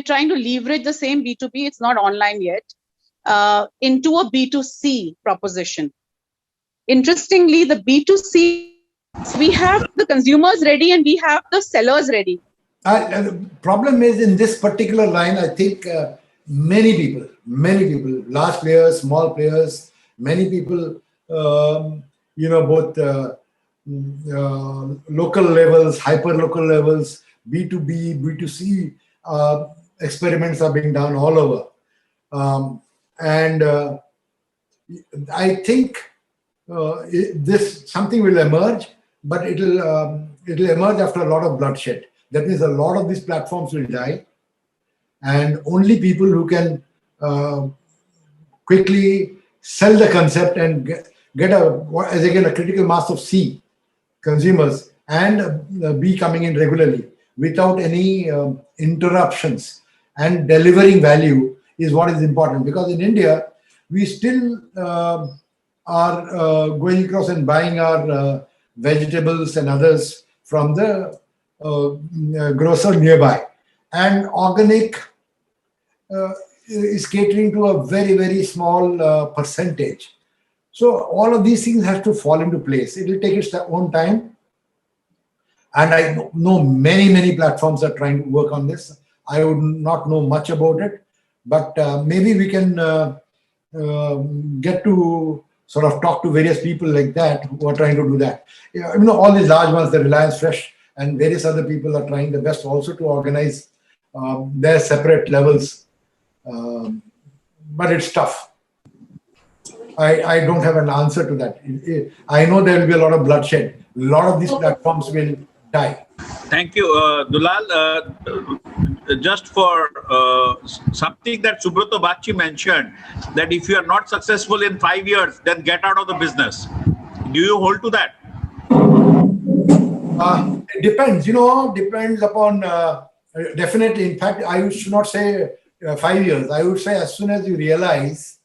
trying to leverage the same B2B, it's not online yet, into a B2C proposition. Interestingly, the B2C, we have the consumers ready and we have the sellers ready. The problem is in this particular line, I think many people, large players, small players, many people, both local levels, hyper local levels, B2B, B2C experiments are being done all over. I think this something will emerge, but it'll emerge after a lot of bloodshed. That means a lot of these platforms will die, and only people who can quickly sell the concept and get a critical mass of C consumers and B coming in regularly without any interruptions and delivering value is what is important. Because in India, we still are going across and buying our vegetables and others from the grocer nearby. And organic is catering to a very, very small percentage. So all of these things have to fall into place. It will take its own time. And I know many platforms are trying to work on this. I would not know much about it, but maybe we can get to sort of talk to various people like that who are trying to do that. All these large ones, the Reliance Fresh and various other people are trying their best also to organize their separate levels. But it's tough. I don't have an answer to that. I know there will be a lot of bloodshed. A lot of these platforms will die. Thank you, Dulal. Just for something that Subrato Bagchi mentioned, that if you are not successful in 5 years, then get out of the business. Do you hold to that? It depends. Depends upon definitely. In fact, I should not say 5 years. I would say as soon as you realize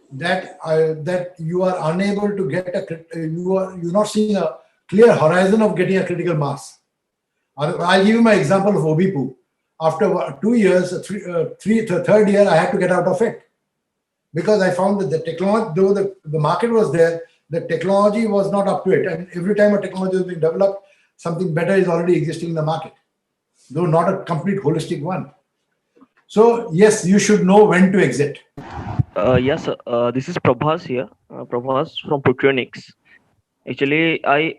that that you are unable to get you're not seeing a clear horizon of getting a critical mass. I'll give you my example of Obipu. After 2 years, the third year, I had to get out of it because I found that the technology, though the market was there, the technology was not up to it. And every time a technology is being developed, something better is already existing in the market, though not a complete holistic one. So yes, you should know when to exit. Yes, this is Prabhas here. Prabhas from Proteonics. Actually, I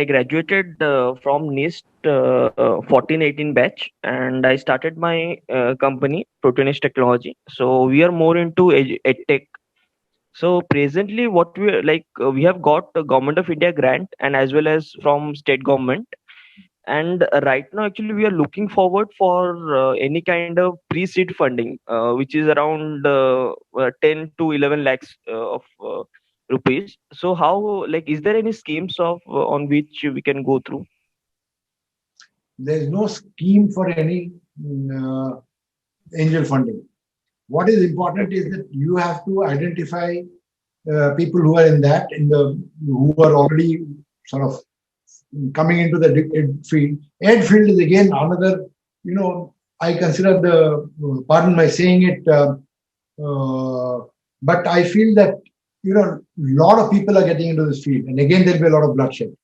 graduated from NIST 14-18 batch, and I started my company Proteonics Technology. So we are more into edtech. So presently, what we have got the Government of India grant and as well as from state government. And right now, actually, we are looking forward for any kind of pre-seed funding, which is around 10 to 11 lakhs of rupees. So how, like, is there any schemes of on which we can go through? There is no scheme for any angel funding. What is important is that you have to identify people who are who are already sort of coming into the ed field. Ed field is again another, I consider pardon my saying it, but I feel that, a lot of people are getting into this field. And again, there'll be a lot of bloodshed.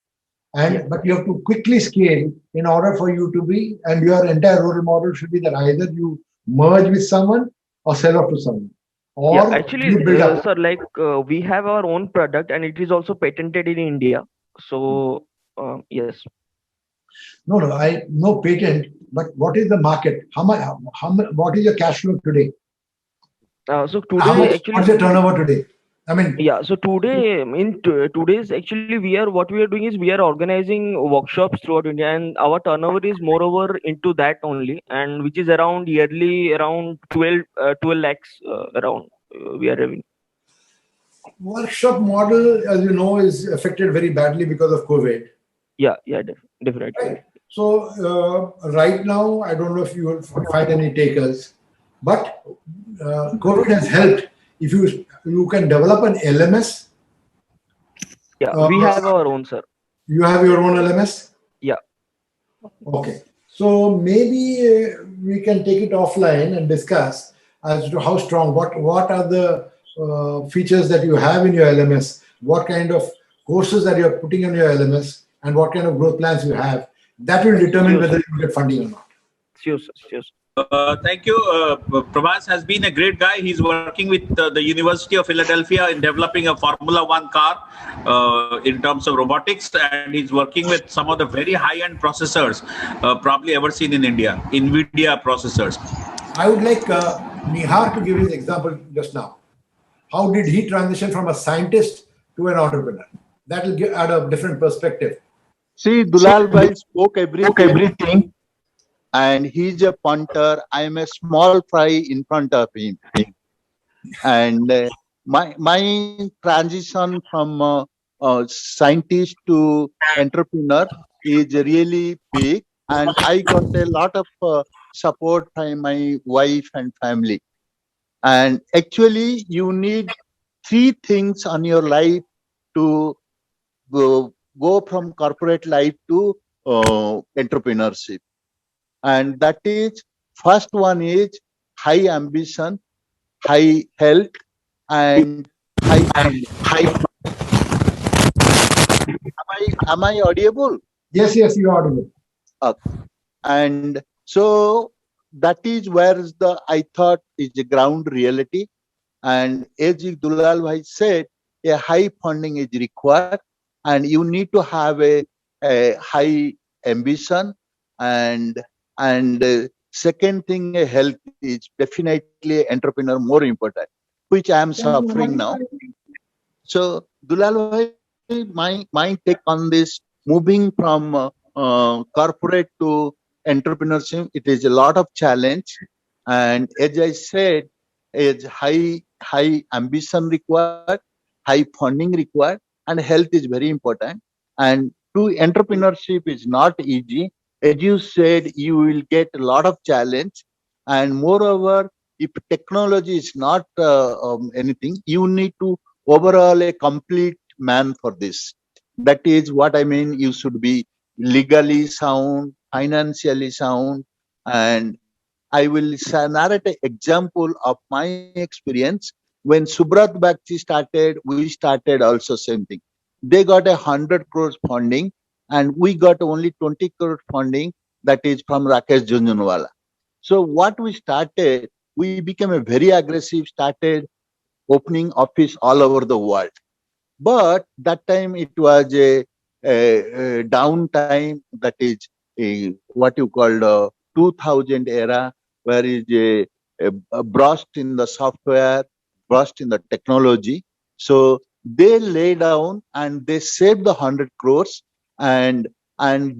But you have to quickly scale in order for you to be, and your entire role model should be that either you merge with someone or sell off to someone. Or actually, you build up. sir, we have our own product and it is also patented in India. So yes. No, no patent. But what is the market? How much? What is your cash flow today? So today, actually, what's your turnover today? I mean, yeah. So today, today's actually what we are doing is we are organizing workshops throughout India, and our turnover is moreover into that only, and which is around yearly around 12 lakhs around we are having. Workshop model, as you know, is affected very badly because of COVID. Yeah, definitely. Right. So right now, I don't know if you will find any takers, but COVID has helped. If you can develop an LMS. Yeah, we have our own, sir. You have your own LMS? Yeah. Okay. So maybe we can take it offline and discuss as to how strong, what are the features that you have in your LMS, what kind of courses that you're putting on your LMS, and what kind of growth plans you have. That will determine whether you get funding or not. Sure, sir. Thank you. Prabhas has been a great guy. He's working with the University of Philadelphia in developing a Formula One car in terms of robotics, and he's working with some of the very high-end processors probably ever seen in India, NVIDIA processors. I would like Nihar to give his example just now. How did he transition from a scientist to an entrepreneur? That will add a different perspective. See, Dulal bhai spoke everything. And he's a punter. I am a small fry in front of him. And my transition from scientist to entrepreneur is really big. And I got a lot of support from my wife and family. And actually, you need 3 things on your life to go from corporate life to entrepreneurship. And that is, first one is high ambition, high health, and high. Am I audible? Yes, you are audible. And so that is where I thought is the ground reality. And as Dulal bhai said, a high funding is required, and you need to have a high ambition, and second thing, health is definitely entrepreneur more important, which I am suffering now. So Dulal bhai, my take on this, moving from corporate to entrepreneurship, it is a lot of challenge, and as I said, is high ambition required, high funding required, and health is very important. And to entrepreneurship is not easy. As you said, you will get a lot of challenge, and moreover, if technology is not anything, you need to overall a complete man for this. That is what I mean. You should be legally sound, financially sound, and I will narrate an example of my experience when Subrat Bagchi started, we started also same thing. They got 100 crores funding, and we got only 20 crore funding, that is from Rakesh Jhunjhunwala. So what we started, we became a very aggressive, started opening office all over the world. But that time it was a downtime, that is what you call 2000 era, where is a burst in the software, burst in the technology. So they lay down and they saved the 100 crores, and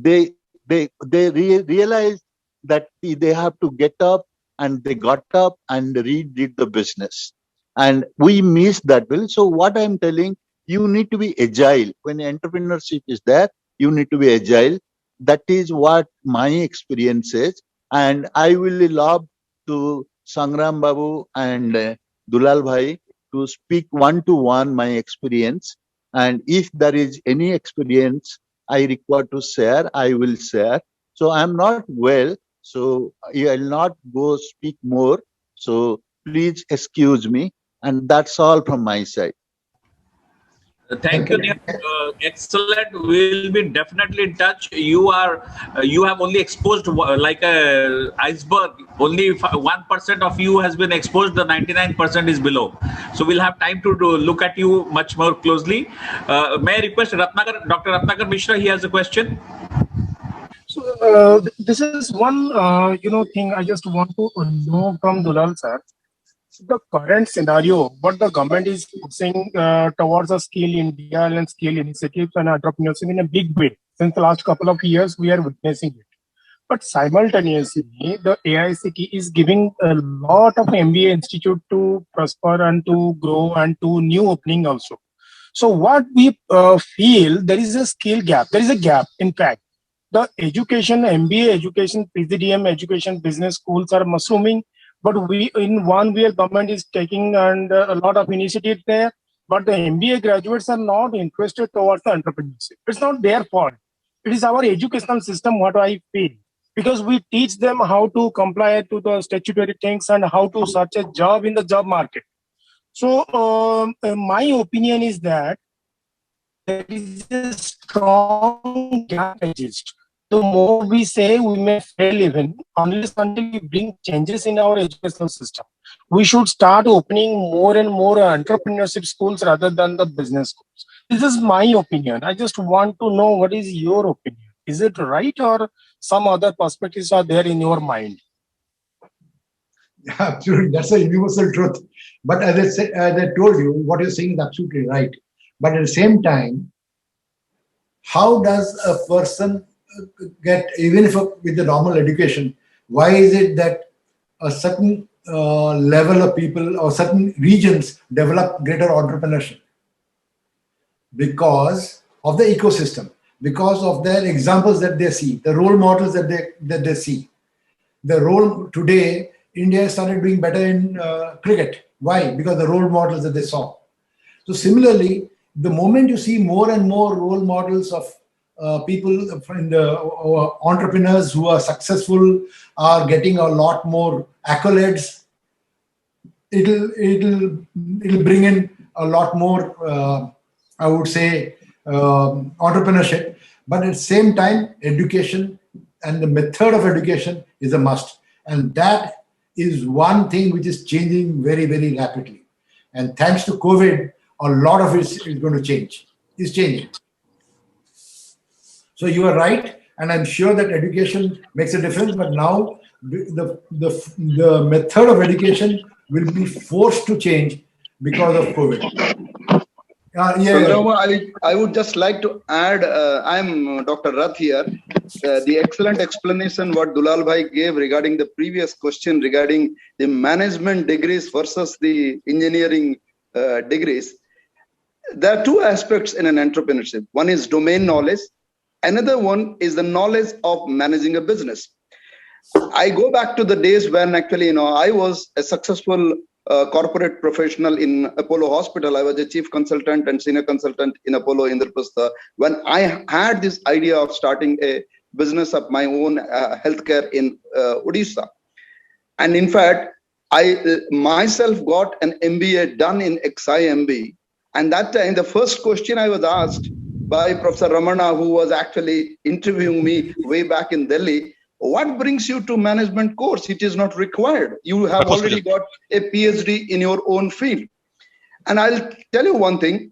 they realized that they have to get up, and they got up and redid the business. And we missed that bill. So what I'm telling, you need to be agile. When entrepreneurship is there, you need to be agile. That is what my experience is. And I will love to Sangram Babu and Dulal Bhai to speak one-to-one my experience. And if there is any experience I require to share, I will share. So I'm not well, so I will not go speak more. So please excuse me. And that's all from my side. Thank you, Neil. Excellent. We'll be definitely in touch. You have only exposed like a iceberg. Only 1% of you has been exposed. The 99% is below. So we'll have time to look at you much more closely. May I request Ratnakar, Dr. Ratnakar Mishra? He has a question. So this is one thing I just want to know from Dulal sir. The current scenario, what the government is pushing towards a Skill India and skill initiatives and entrepreneurship in a big way. Since the last couple of years, we are witnessing it. But simultaneously, the AICTE is giving a lot of MBA institute to prosper and to grow and to new opening also. So what we feel, there is a skill gap. There is a gap, in fact. The education, MBA education, PGDM education, business schools are mushrooming. But we, in one way, government is taking and a lot of initiatives there. But the MBA graduates are not interested towards the entrepreneurship. It's not their fault. It is our educational system, what I feel. Because we teach them how to comply to the statutory things and how to search a job in the job market. So my opinion is that there is a strong gap exists. The more we say, we may fail even unless until we bring changes in our educational system. We should start opening more and more entrepreneurship schools rather than the business schools. This is my opinion. I just want to know what is your opinion. Is it right, or some other perspectives are there in your mind? Absolutely, that's a universal truth. But as I told you, what you're saying is absolutely right. But at the same time, how does a person get, even if with the normal education, why is it that a certain level of people or certain regions develop greater entrepreneurship? Because of the ecosystem, because of their examples that they see, the role models that they see. The role today, India started doing better in cricket. Why? Because the role models that they saw. So similarly, the moment you see more and more role models of people in the entrepreneurs who are successful, are getting a lot more accolades, it'll bring in a lot more, I would say, entrepreneurship. But at the same time, education and the method of education is a must. And that is one thing which is changing very, very rapidly. And thanks to COVID, a lot of it is going to change. It's changing. So you are right, and I'm sure that education makes a difference. But now the method of education will be forced to change because of COVID. I would just like to add, I'm Dr. Rath here. The excellent explanation what Dulal Bhai gave regarding the previous question regarding the management degrees versus the engineering degrees. There are two aspects in an entrepreneurship. One is domain knowledge. Another one is the knowledge of managing a business. I go back to the days when actually, I was a successful corporate professional in Apollo Hospital. I was a chief consultant and senior consultant in Apollo Indraprastha. When I had this idea of starting a business of my own, healthcare in Odisha. And in fact, I myself got an MBA done in XIMB. And that time, the first question I was asked by Professor Ramana, who was actually interviewing me way back in Delhi, what brings you to management course? It is not required. You have already got a PhD in your own field. And I'll tell you one thing.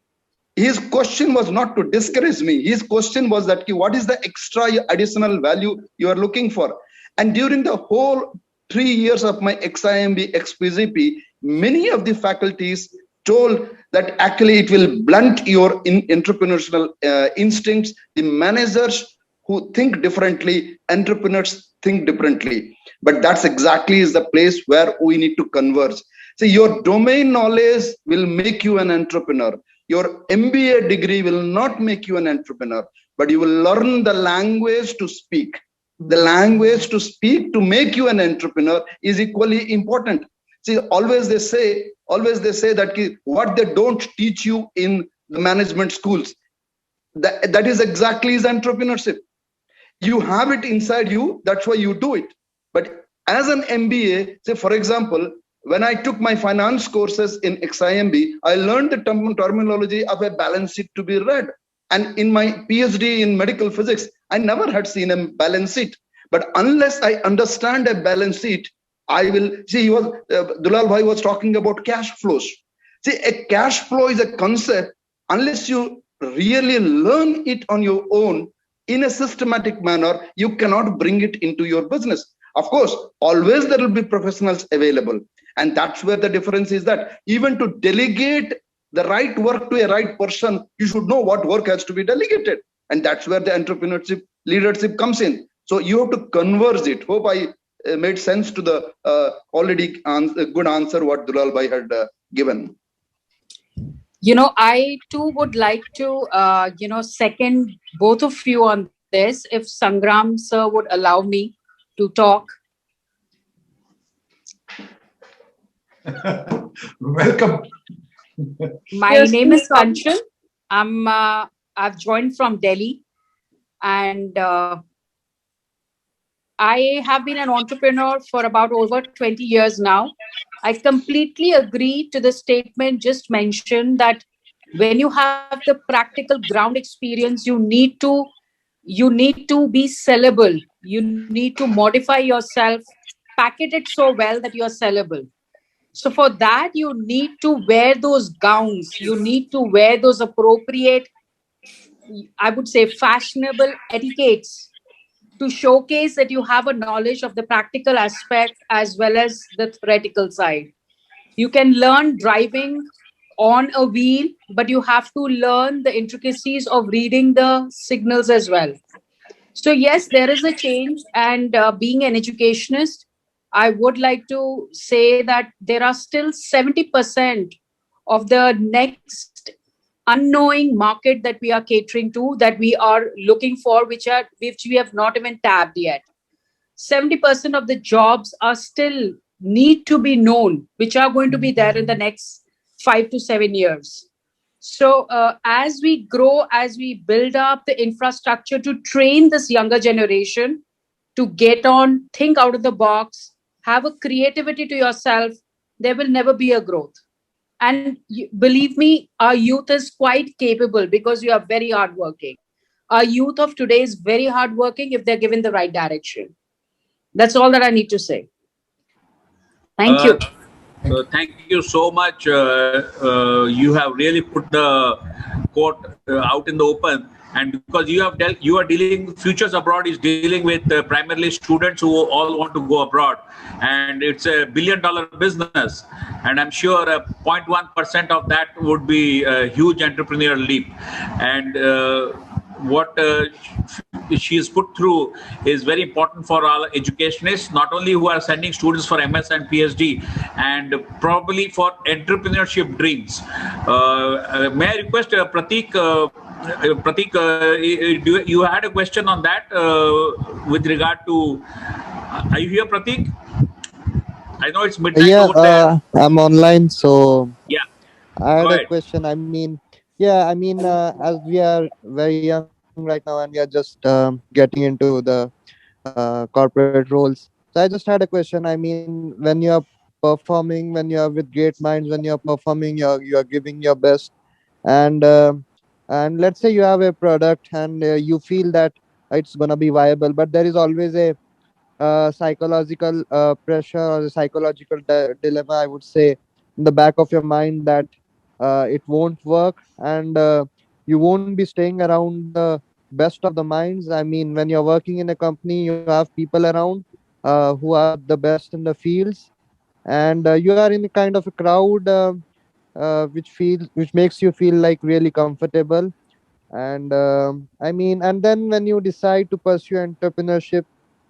His question was not to discourage me. His question was that what is the extra additional value you are looking for? And during the whole 3 years of my XIMB XPGP, many of the faculties told that actually it will blunt your entrepreneurial instincts. The managers who think differently, entrepreneurs think differently. But that's exactly is the place where we need to converge. So your domain knowledge will make you an entrepreneur. Your MBA degree will not make you an entrepreneur, but you will learn the language to speak. The language to speak to make you an entrepreneur is equally important. See, always they say that what they don't teach you in the management schools, that is exactly is entrepreneurship. You have it inside you, that's why you do it. But as an MBA, say for example, when I took my finance courses in XIMB, I learned the terminology of a balance sheet to be read. And in my PhD in medical physics, I never had seen a balance sheet. But unless I understand a balance sheet, I will see. Dulal Bhai was talking about cash flows. See, a cash flow is a concept. Unless you really learn it on your own in a systematic manner, you cannot bring it into your business. Of course, always there will be professionals available. And that's where the difference is, that even to delegate the right work to a right person, you should know what work has to be delegated. And that's where the entrepreneurship leadership comes in. So you have to converge it. Hope I made sense to the already good answer what Dulal Bhai had given. I too would like to, second both of you on this, if Sangram sir would allow me to talk. Welcome. My name is Kanchan. I've joined from Delhi, and I have been an entrepreneur for about over 20 years now. I completely agree to the statement just mentioned that when you have the practical ground experience, you need to be sellable. You need to modify yourself, packet it so well that you're sellable. So for that, you need to wear those gowns. You need to wear those appropriate, I would say, fashionable etiquettes to showcase that you have a knowledge of the practical aspect as well as the theoretical side. You can learn driving on a wheel, but you have to learn the intricacies of reading the signals as well. So yes, there is a change, and being an educationist, I would like to say that there are still 70% of the next unknowing market that we are catering to, that we are looking for, which we have not even tapped yet. 70% of the jobs are still need to be known, which are going to be there in the next 5 to 7 years. So as we grow, as we build up the infrastructure to train this younger generation to get on, think out of the box, have a creativity to yourself, there will never be a growth. And believe me, our youth is quite capable because we are very hardworking. Our youth of today is very hardworking if they're given the right direction. That's all that I need to say. Thank you. Thank you so much. You have really put the court out in the open, and because you are dealing, Futures Abroad is dealing with primarily students who all want to go abroad, and it's a $1 billion business, and I'm sure 0.1% of that would be a huge entrepreneurial leap, and what she is put through is very important for our educationists, not only who are sending students for MS and PhD, and probably for entrepreneurship dreams. May I request Pratik? Pratik, you had a question on that with regard to. Are you here, Pratik? I know it's midnight over there. I'm online, so yeah. I had a question. I mean, as we are very young right now and we are just getting into the corporate roles, so I just had a question. I mean, when you are performing, when you are with great minds, when you are performing, you are giving your best. And let's say you have a product and you feel that it's gonna be viable, but there is always a psychological pressure or a psychological dilemma, I would say, in the back of your mind, that it won't work, and you won't be staying around the best of the minds. I mean, when you're working in a company, you have people around who are the best in the fields, and you are in a kind of a crowd which makes you feel like really comfortable. And I mean, and then when you decide to pursue entrepreneurship,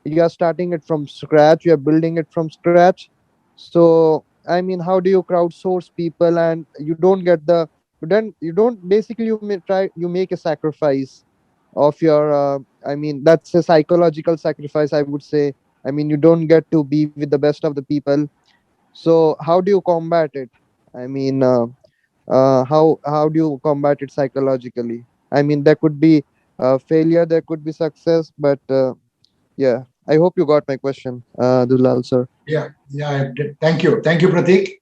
you are starting it from scratch, you are building it from scratch. So I mean, how do you crowdsource people? And you don't basically, you make a sacrifice of your I mean, that's a psychological sacrifice, I would say. I mean, you don't get to be with the best of the people. So how do you combat it? I mean, how do you combat it psychologically? I mean, there could be failure, there could be success, but yeah, I hope you got my question, Dulal sir. Yeah, yeah, I did. Thank you, Pratik.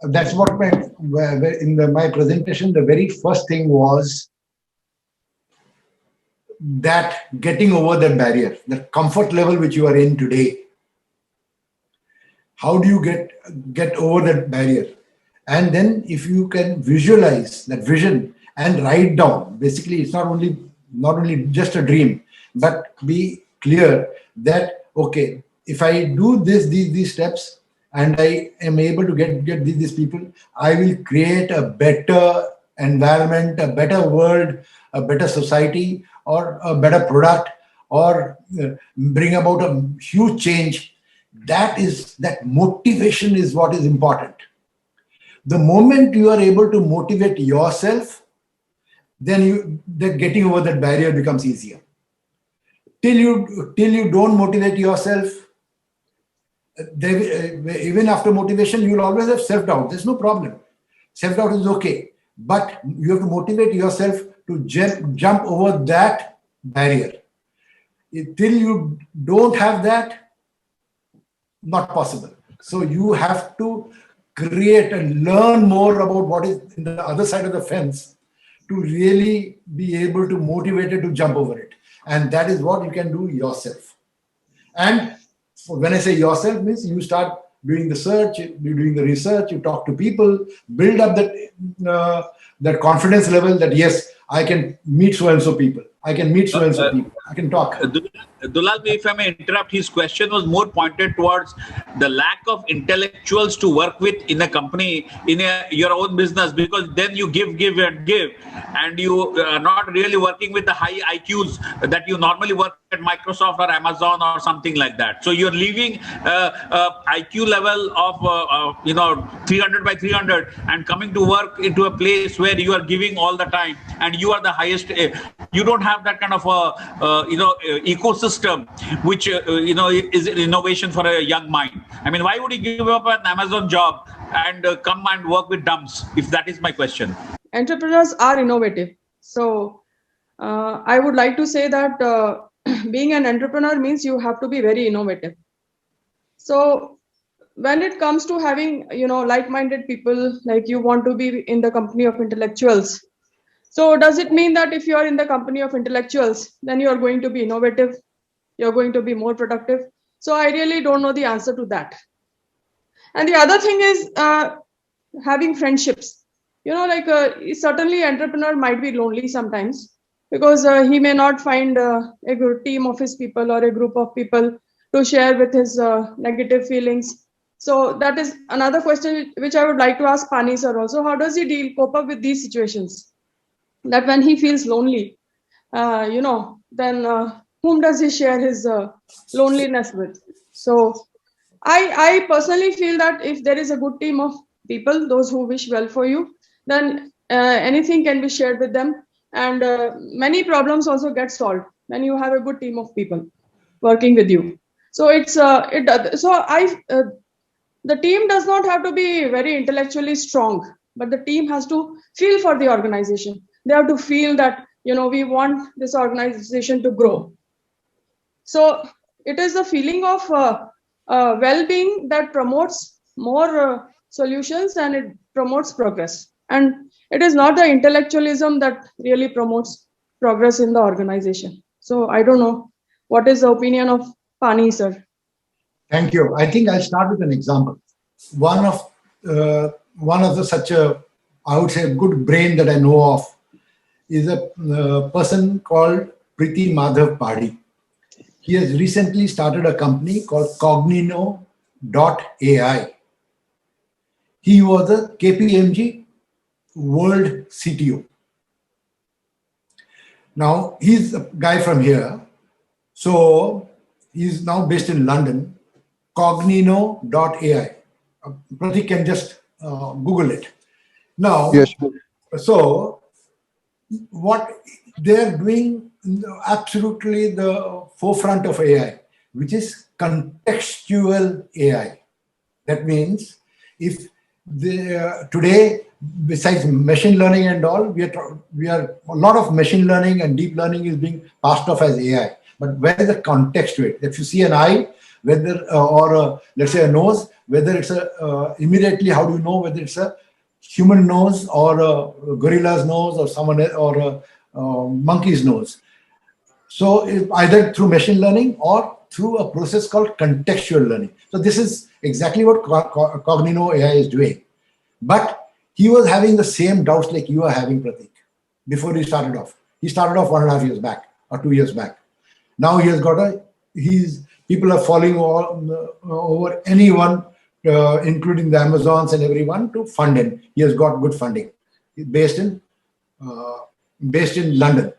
That's what my presentation, the very first thing was that getting over that barrier, the comfort level which you are in today. How do you get over that barrier? And then if you can visualize that vision and write down, basically it's not only just a dream, but be clear that, okay, if I do these steps and I am able to get these people, I will create a better environment, a better world, a better society, or a better product, or bring about a huge change. That motivation is what is important. The moment you are able to motivate yourself, then getting over that barrier becomes easier. Till you don't motivate yourself, even after motivation, you will always have self-doubt. There's no problem. Self-doubt is okay. But you have to motivate yourself to jump over that barrier. Till you don't have that, not possible. So you have to create and learn more about what is in the other side of the fence to really be able to motivate it to jump over it. And that is what you can do yourself. And when I say yourself, means you start doing the search, you're doing the research, you talk to people, build up that confidence level that yes, I can meet so-and-so people. I can meet so-and-so people. I can talk. Dulal, if I may interrupt, his question was more pointed towards the lack of intellectuals to work with in a company, in your own business, because then you give, and you are not really working with the high IQs that you normally work at Microsoft or Amazon or something like that. So you're leaving IQ level of 300 by 300 and coming to work into a place where you are giving all the time and you are the highest. You don't have that kind of ecosystem which is an innovation for a young mind. I mean, why would you give up an Amazon job and come and work with dumps? If that is my question. Entrepreneurs are innovative. So I would like to say that being an entrepreneur means you have to be very innovative. So when it comes to having like-minded people, like you want to be in the company of intellectuals. So does it mean that if you are in the company of intellectuals, then you are going to be innovative? You're going to be more productive? So I really don't know the answer to that. And the other thing is having friendships. Certainly entrepreneur might be lonely sometimes because he may not find a good team of his people or a group of people to share with his negative feelings. So that is another question which I would like to ask Pani sir also. How does he cope up with these situations? That when he feels lonely, then whom does he share his loneliness with? So I personally feel that if there is a good team of people, those who wish well for you, then anything can be shared with them, and many problems also get solved when you have a good team of people working with you. So the team does not have to be very intellectually strong, but the team has to feel for the organization. They have to feel that we want this organization to grow. So it is the feeling of well-being that promotes more solutions and it promotes progress. And it is not the intellectualism that really promotes progress in the organization. So I don't know what is the opinion of Pani sir. Thank you. I think I'll start with an example. One of the such a, I would say, good brain that I know of is a person called Priti Madhav Padi. He has recently started a company called Cognino.ai. He was a KPMG World CTO. Now, he's a guy from here. So he's now based in London. Cognino.ai. Pratik can just Google it. Now, Yes. so what they're doing absolutely the forefront of AI, which is contextual AI. That means if today, besides machine learning and all, we are a lot of machine learning and deep learning is being passed off as AI. But where is the context to it? If you see an eye, whether let's say a nose, whether it's immediately, how do you know whether it's a human nose or a gorilla's nose or someone or a monkey's nose? So either through machine learning or through a process called contextual learning. So this is exactly what Cognino AI is doing. But he was having the same doubts like you are having, Pratik, before he started off. He started off 1.5 years back or 2 years back. Now he has got people are falling over anyone, including the Amazons and everyone, to fund him. He has got good funding. He's based in London.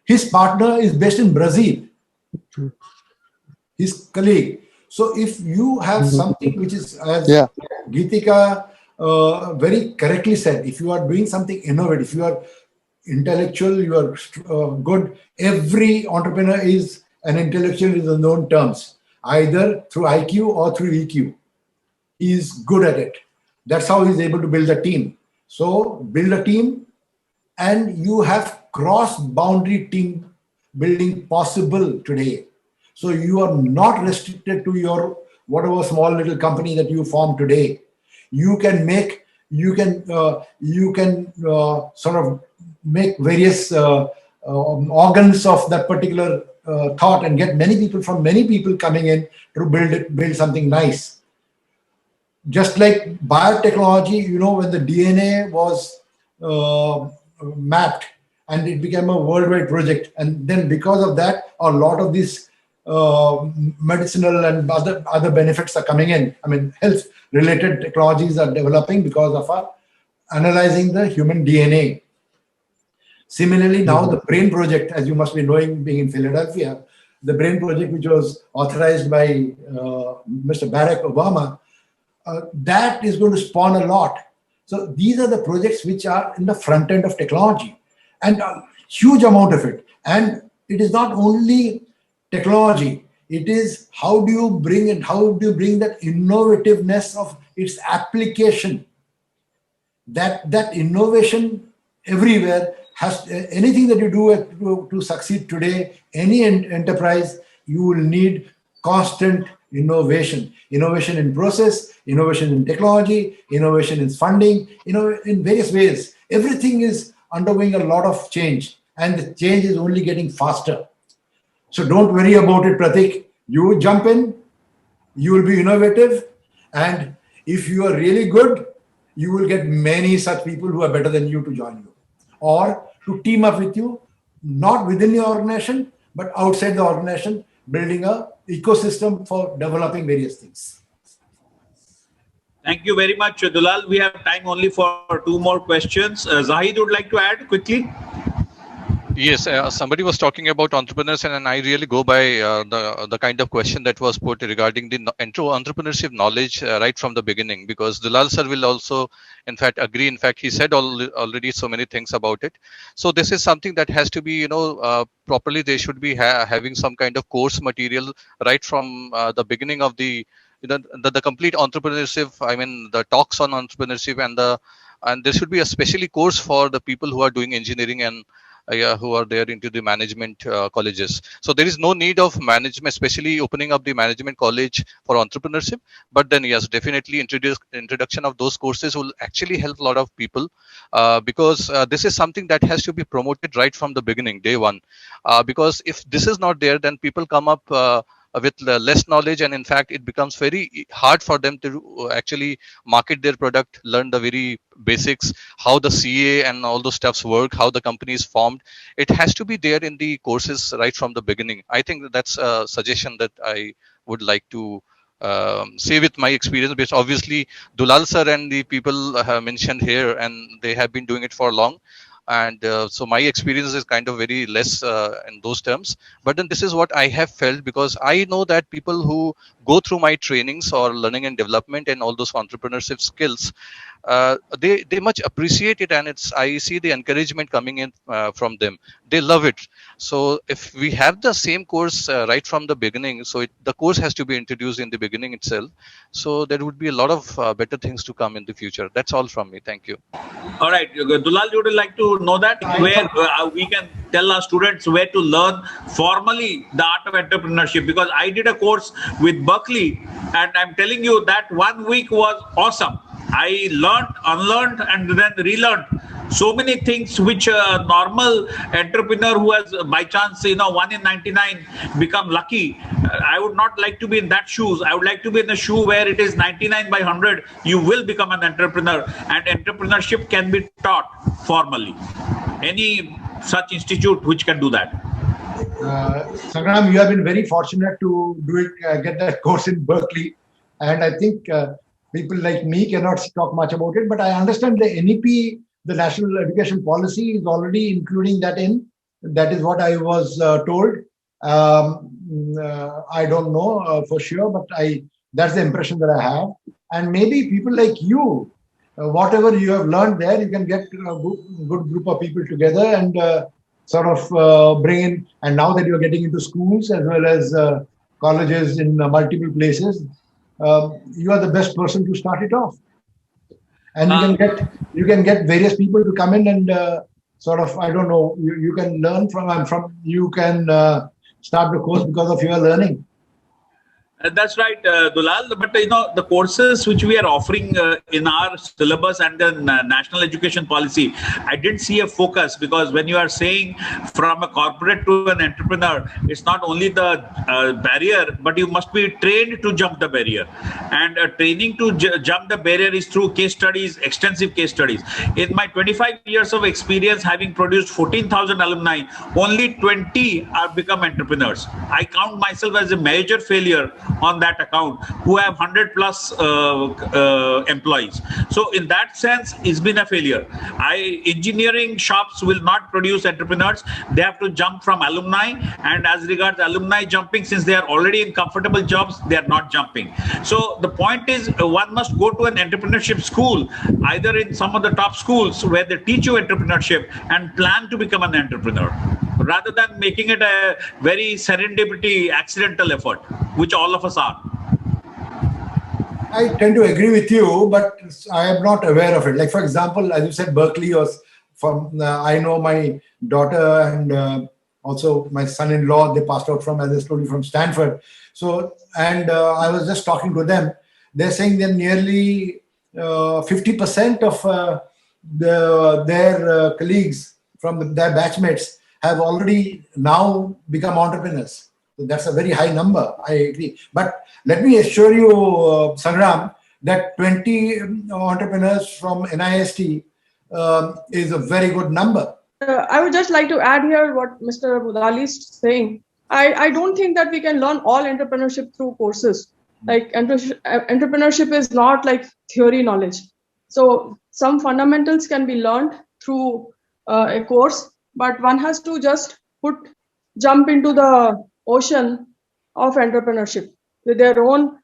His partner is based in Brazil. His colleague. So if you have something which is, as Geetika very correctly said, if you are doing something innovative, if you are intellectual, you are good. Every entrepreneur is an intellectual in the known terms, either through IQ or through EQ. He is good at it. That's how he's able to build a team. So build a team, and you have cross-boundary team building possible today. So you are not restricted to your whatever small little company that you form today. You can sort of make various organs of that particular thought and get many people coming in to build something nice. Just like biotechnology, when the DNA was mapped and it became a worldwide project, and then because of that, a lot of these medicinal and other benefits are coming in. I mean, health-related technologies are developing because of analyzing the human DNA. Similarly, now the BRAIN project, as you must be knowing, being in Philadelphia, the BRAIN project, which was authorized by Mr. Barack Obama, that is going to spawn a lot. So these are the projects which are in the front end of technology, and a huge amount of it. And it is not only technology, it is how do you bring that innovativeness of its application, that innovation everywhere. Anything that you do to succeed today, any enterprise, you will need constant innovation in process, innovation in technology, innovation in funding, in various ways. Everything is undergoing a lot of change, and the change is only getting faster. So don't worry about it, Pratik. You jump in, you will be innovative, and if you are really good, you will get many such people who are better than you to join you, or to team up with you, not within your organization, but outside the organization, building a ecosystem for developing various things. Thank you very much, Dulal. We have time only for 2 more questions. Zahid would like to add quickly. Yes, somebody was talking about entrepreneurs, and I really go by the kind of question that was put regarding the entrepreneurship knowledge right from the beginning, because Dulal sir will also, in fact, agree. In fact, he said already so many things about it. So this is something that has to be, properly. They should be having some kind of course material right from the beginning of the complete entrepreneurship. I mean, the talks on entrepreneurship, and there should be a specially course for the people who are doing engineering and who are there into the management colleges. So there is no need of management, especially opening up the management college for entrepreneurship. But then yes, definitely introduction of those courses will actually help a lot of people, because this is something that has to be promoted right from the beginning, day one. Because if this is not there, then people come up with less knowledge, and in fact it becomes very hard for them to actually market their product, learn the very basics, how the CA and all those stuffs work, how the company is formed. It has to be there in the courses right from the beginning. I think that's a suggestion that I would like to say with my experience, because obviously Dulal sir and the people have mentioned here, and they have been doing it for long. And so my experience is kind of very less in those terms, but then this is what I have felt, because I know that people who go through my trainings or learning and development and all those entrepreneurship skills, they much appreciate it, and I see the encouragement coming in from them. They love it. So if we have the same course right from the beginning, so the course has to be introduced in the beginning itself, so there would be a lot of better things to come in the future. That's all from me. Thank you. All right, Dulal, you would like to know that where we can tell our students where to learn formally the art of entrepreneurship, because I did a course with Berkeley, and I'm telling you that 1 week was awesome. I learned, unlearned, and then relearned so many things which a normal entrepreneur who has by chance, 1 in 99 become lucky. I would not like to be in that shoes. I would like to be in the shoe where it is 99 by 100. You will become an entrepreneur, and entrepreneurship can be taught formally. Any such institute which can do that. Sangram, you have been very fortunate to do it, get that course in Berkeley, and I think people like me cannot talk much about it, but I understand the NEP, the National Education Policy, is already including that in. That is what I was told. I don't know for sure, but that's the impression that I have. And maybe people like you, whatever you have learned there, you can get a good group of people together and sort of bring in. And now that you're getting into schools as well as colleges in multiple places, you are the best person to start it off. And you can get various people to come in and sort of, I don't know, you can learn from you can start the course because of your learning. That's right, Dulal. But the courses which we are offering in our syllabus and the national education policy, I didn't see a focus, because when you are saying from a corporate to an entrepreneur, it's not only the barrier, but you must be trained to jump the barrier. And training to jump the barrier is through case studies, extensive case studies. In my 25 years of experience, having produced 14,000 alumni, only 20 are become entrepreneurs. I count myself as a major failure on that account, who have 100 plus employees. So in that sense, it's been a failure. Engineering shops will not produce entrepreneurs. They have to jump from alumni, and as regards alumni jumping, since they are already in comfortable jobs, they are not jumping. So the point is, one must go to an entrepreneurship school, either in some of the top schools where they teach you entrepreneurship, and plan to become an entrepreneur, rather than making it a very serendipity, accidental effort, which all of us are. I tend to agree with you, but I am not aware of it. Like, for example, as you said, Berkeley was from, I know my daughter and also my son-in-law, they passed out from, as I told you, from Stanford. So, and I was just talking to them. They're saying that nearly 50% of their colleagues from their batchmates have already now become entrepreneurs. So that's a very high number, I agree. But let me assure you, Sangram, that 20 entrepreneurs from NIST is a very good number. I would just like to add here what Mr. Budali is saying. I don't think that we can learn all entrepreneurship through courses. Like entrepreneurship is not like theory knowledge. So some fundamentals can be learned through a course, but one has to just jump into the ocean of entrepreneurship with their own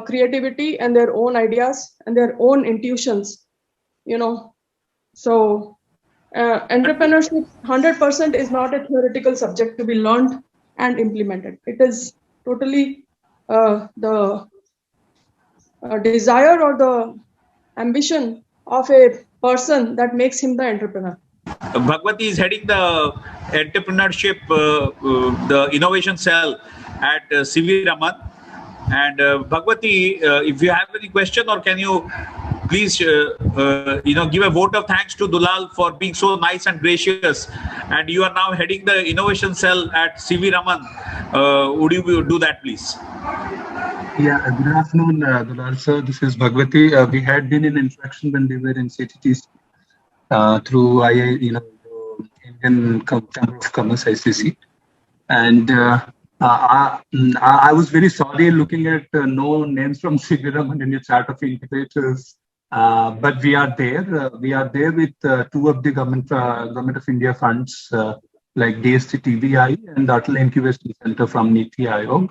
creativity and their own ideas and their own intuitions, So entrepreneurship 100% is not a theoretical subject to be learned and implemented. It is totally the desire or the ambition of a person that makes him the entrepreneur. Bhagwati is heading the entrepreneurship, the innovation cell at CV Raman. And Bhagwati, if you have any question, or can you please, give a vote of thanks to Dulal for being so nice and gracious. And you are now heading the innovation cell at CV Raman. Would you do that, please? Yeah, good afternoon, Dulal sir. This is Bhagwati. We had been in interaction when we were in CTT through the Indian Chamber of Commerce, ICC. And I was very sorry looking at no names from CV Raman in your chart of incubators. But we are there. We are there with two of the Government of India funds, like DST TBI and the Atal Incubation Center from NITI Aayog.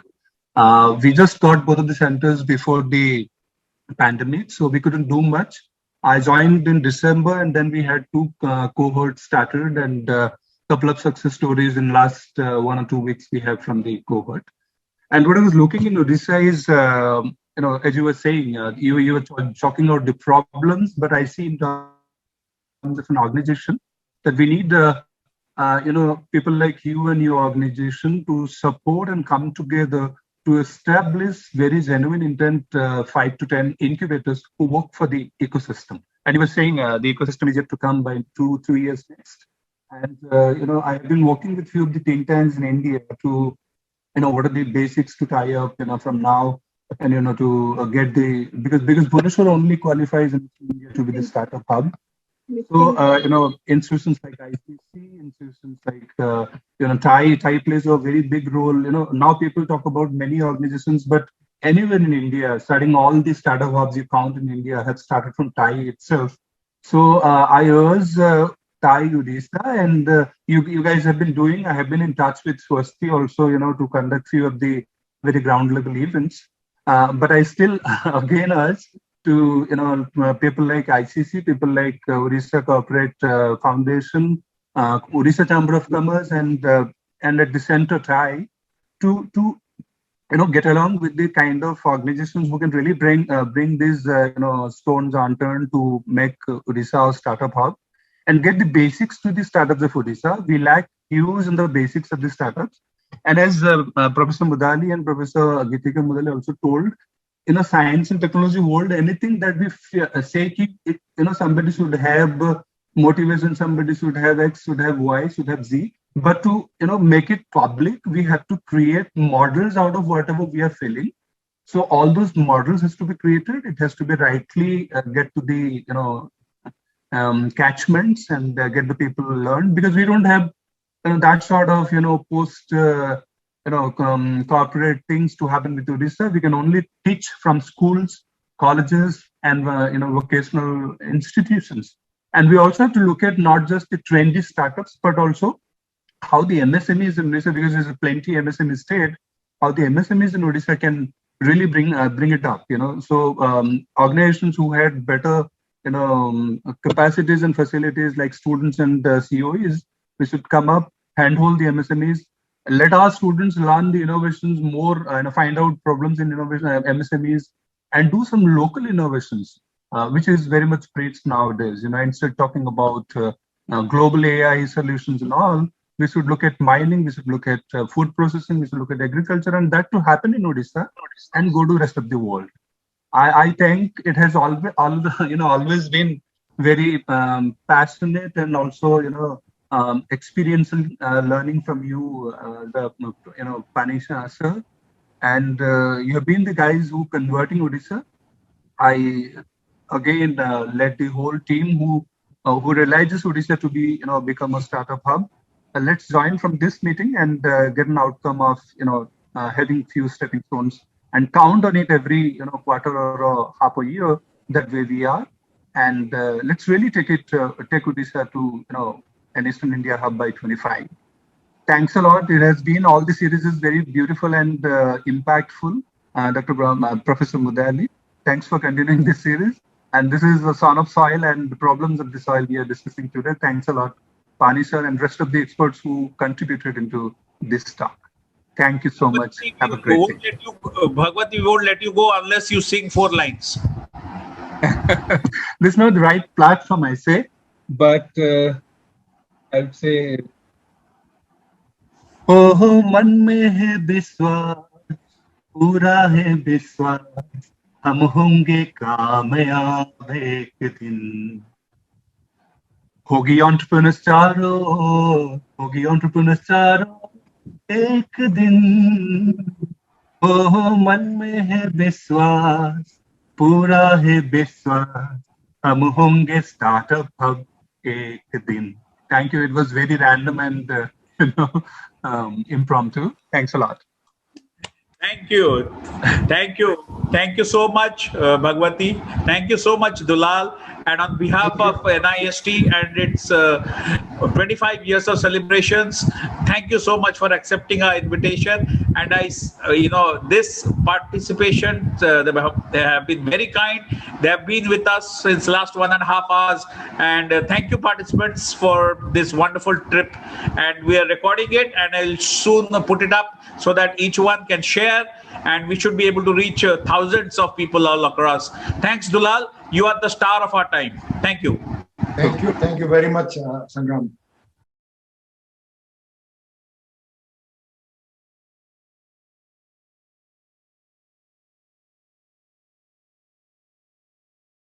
We just got both of the centers before the pandemic, so we couldn't do much. I joined in December, and then we had two cohorts started, and a couple of success stories in last 1 or 2 weeks we have from the cohort. And what I was looking in Odisha is, as you were saying, you were talking about the problems, but I see in terms of an organization that we need, people like you and your organization to support and come together to establish very genuine intent 5 to 10 incubators who work for the ecosystem. And you were saying the ecosystem is yet to come by 2-3 years next. And, I've been working with few of the think tanks in India to, what are the basics to tie up, from now and, to get because Bhubaneswar only qualifies in India to be the startup hub. So, institutions like ICC, institutions like, TIE plays a very big role. Now people talk about many organizations, but anywhere in India, starting all the startup hubs you count in India have started from TIE itself. So I urge TIE Odisha, and you guys have been doing, I have been in touch with Swasti also, to conduct few of the very ground level events. But I still, again, urge to people like ICC, people like Odisha Corporate Foundation, Odisha Chamber of Commerce, and at the center TIE to get along with the kind of organizations who can really bring these stones unturned to make Odisha a startup hub and get the basics to the startups of Odisha. We lack huge in the basics of the startups, and as Professor Mudali and Professor Gitika Mudali also told, in a science and technology world, anything that we say, somebody should have motivation, somebody should have X, should have Y, should have Z. But to make it public, we have to create models out of whatever we are feeling. So all those models has to be created. It has to be rightly get to the catchments and get the people learn, because we don't have that sort of post corporate things to happen with Odisha. We can only teach from schools, colleges, and vocational institutions. And we also have to look at not just the trendy startups, but also how the MSMEs in Odisha, because there's plenty MSME state, how the MSMEs in Odisha can really bring it up. So organizations who had better capacities and facilities like students and COEs, we should come up, handhold the MSMEs, let our students learn the innovations more, find out problems in innovation MSMEs, and do some local innovations, which is very much preached nowadays. Instead of talking about global AI solutions and all, we should look at mining, we should look at food processing, we should look at agriculture, and that to happen in Odisha and go to the rest of the world. I think it has always been very passionate and also experiential learning from you, Panisha sir, and you have been the guys who converting Odisha. I again led the whole team who realizes Odisha to be become a startup hub. Let's join from this meeting and get an outcome of having few stepping stones and count on it every quarter or half a year. That way we are, and let's really take Odisha to an Eastern India hub by 25. Thanks a lot. It has been, all the series is very beautiful and impactful. Professor Mudali, thanks for continuing this series. And this is the Son of Soil and the problems of the soil we are discussing today. Thanks a lot, Panisha and rest of the experts who contributed into this talk. Thank you so much. Have a great day. Bhagwati, we won't let you go unless you sing 4 lines. This is not the right platform, I say, but I would say, oh, मन में है विश्वास, पूरा है विश्वास, हम होंगे कामयाब एक दिन. होगी entrepreneurs चारों ओर, होगी entrepreneurs चारों एक दिन. ओह मन में है विश्वास, पूरा है विश्वास, हम होंगे startup hub एक दिन. Thank you. It was very random and impromptu. Thanks a lot. Thank you. Thank you. Thank you so much, Bhagwati. Thank you so much, Dulal. And on behalf of NIST and its 25 years of celebrations, thank you so much for accepting our invitation. And this participation, they have been very kind. They have been with us since last 1.5 hours. And thank you, participants, for this wonderful trip. And we are recording it, and I'll soon put it up so that each one can share, and we should be able to reach thousands of people all across. Thanks, Dulal. You are the star of our time. Thank you. Thank you very much, Sangram.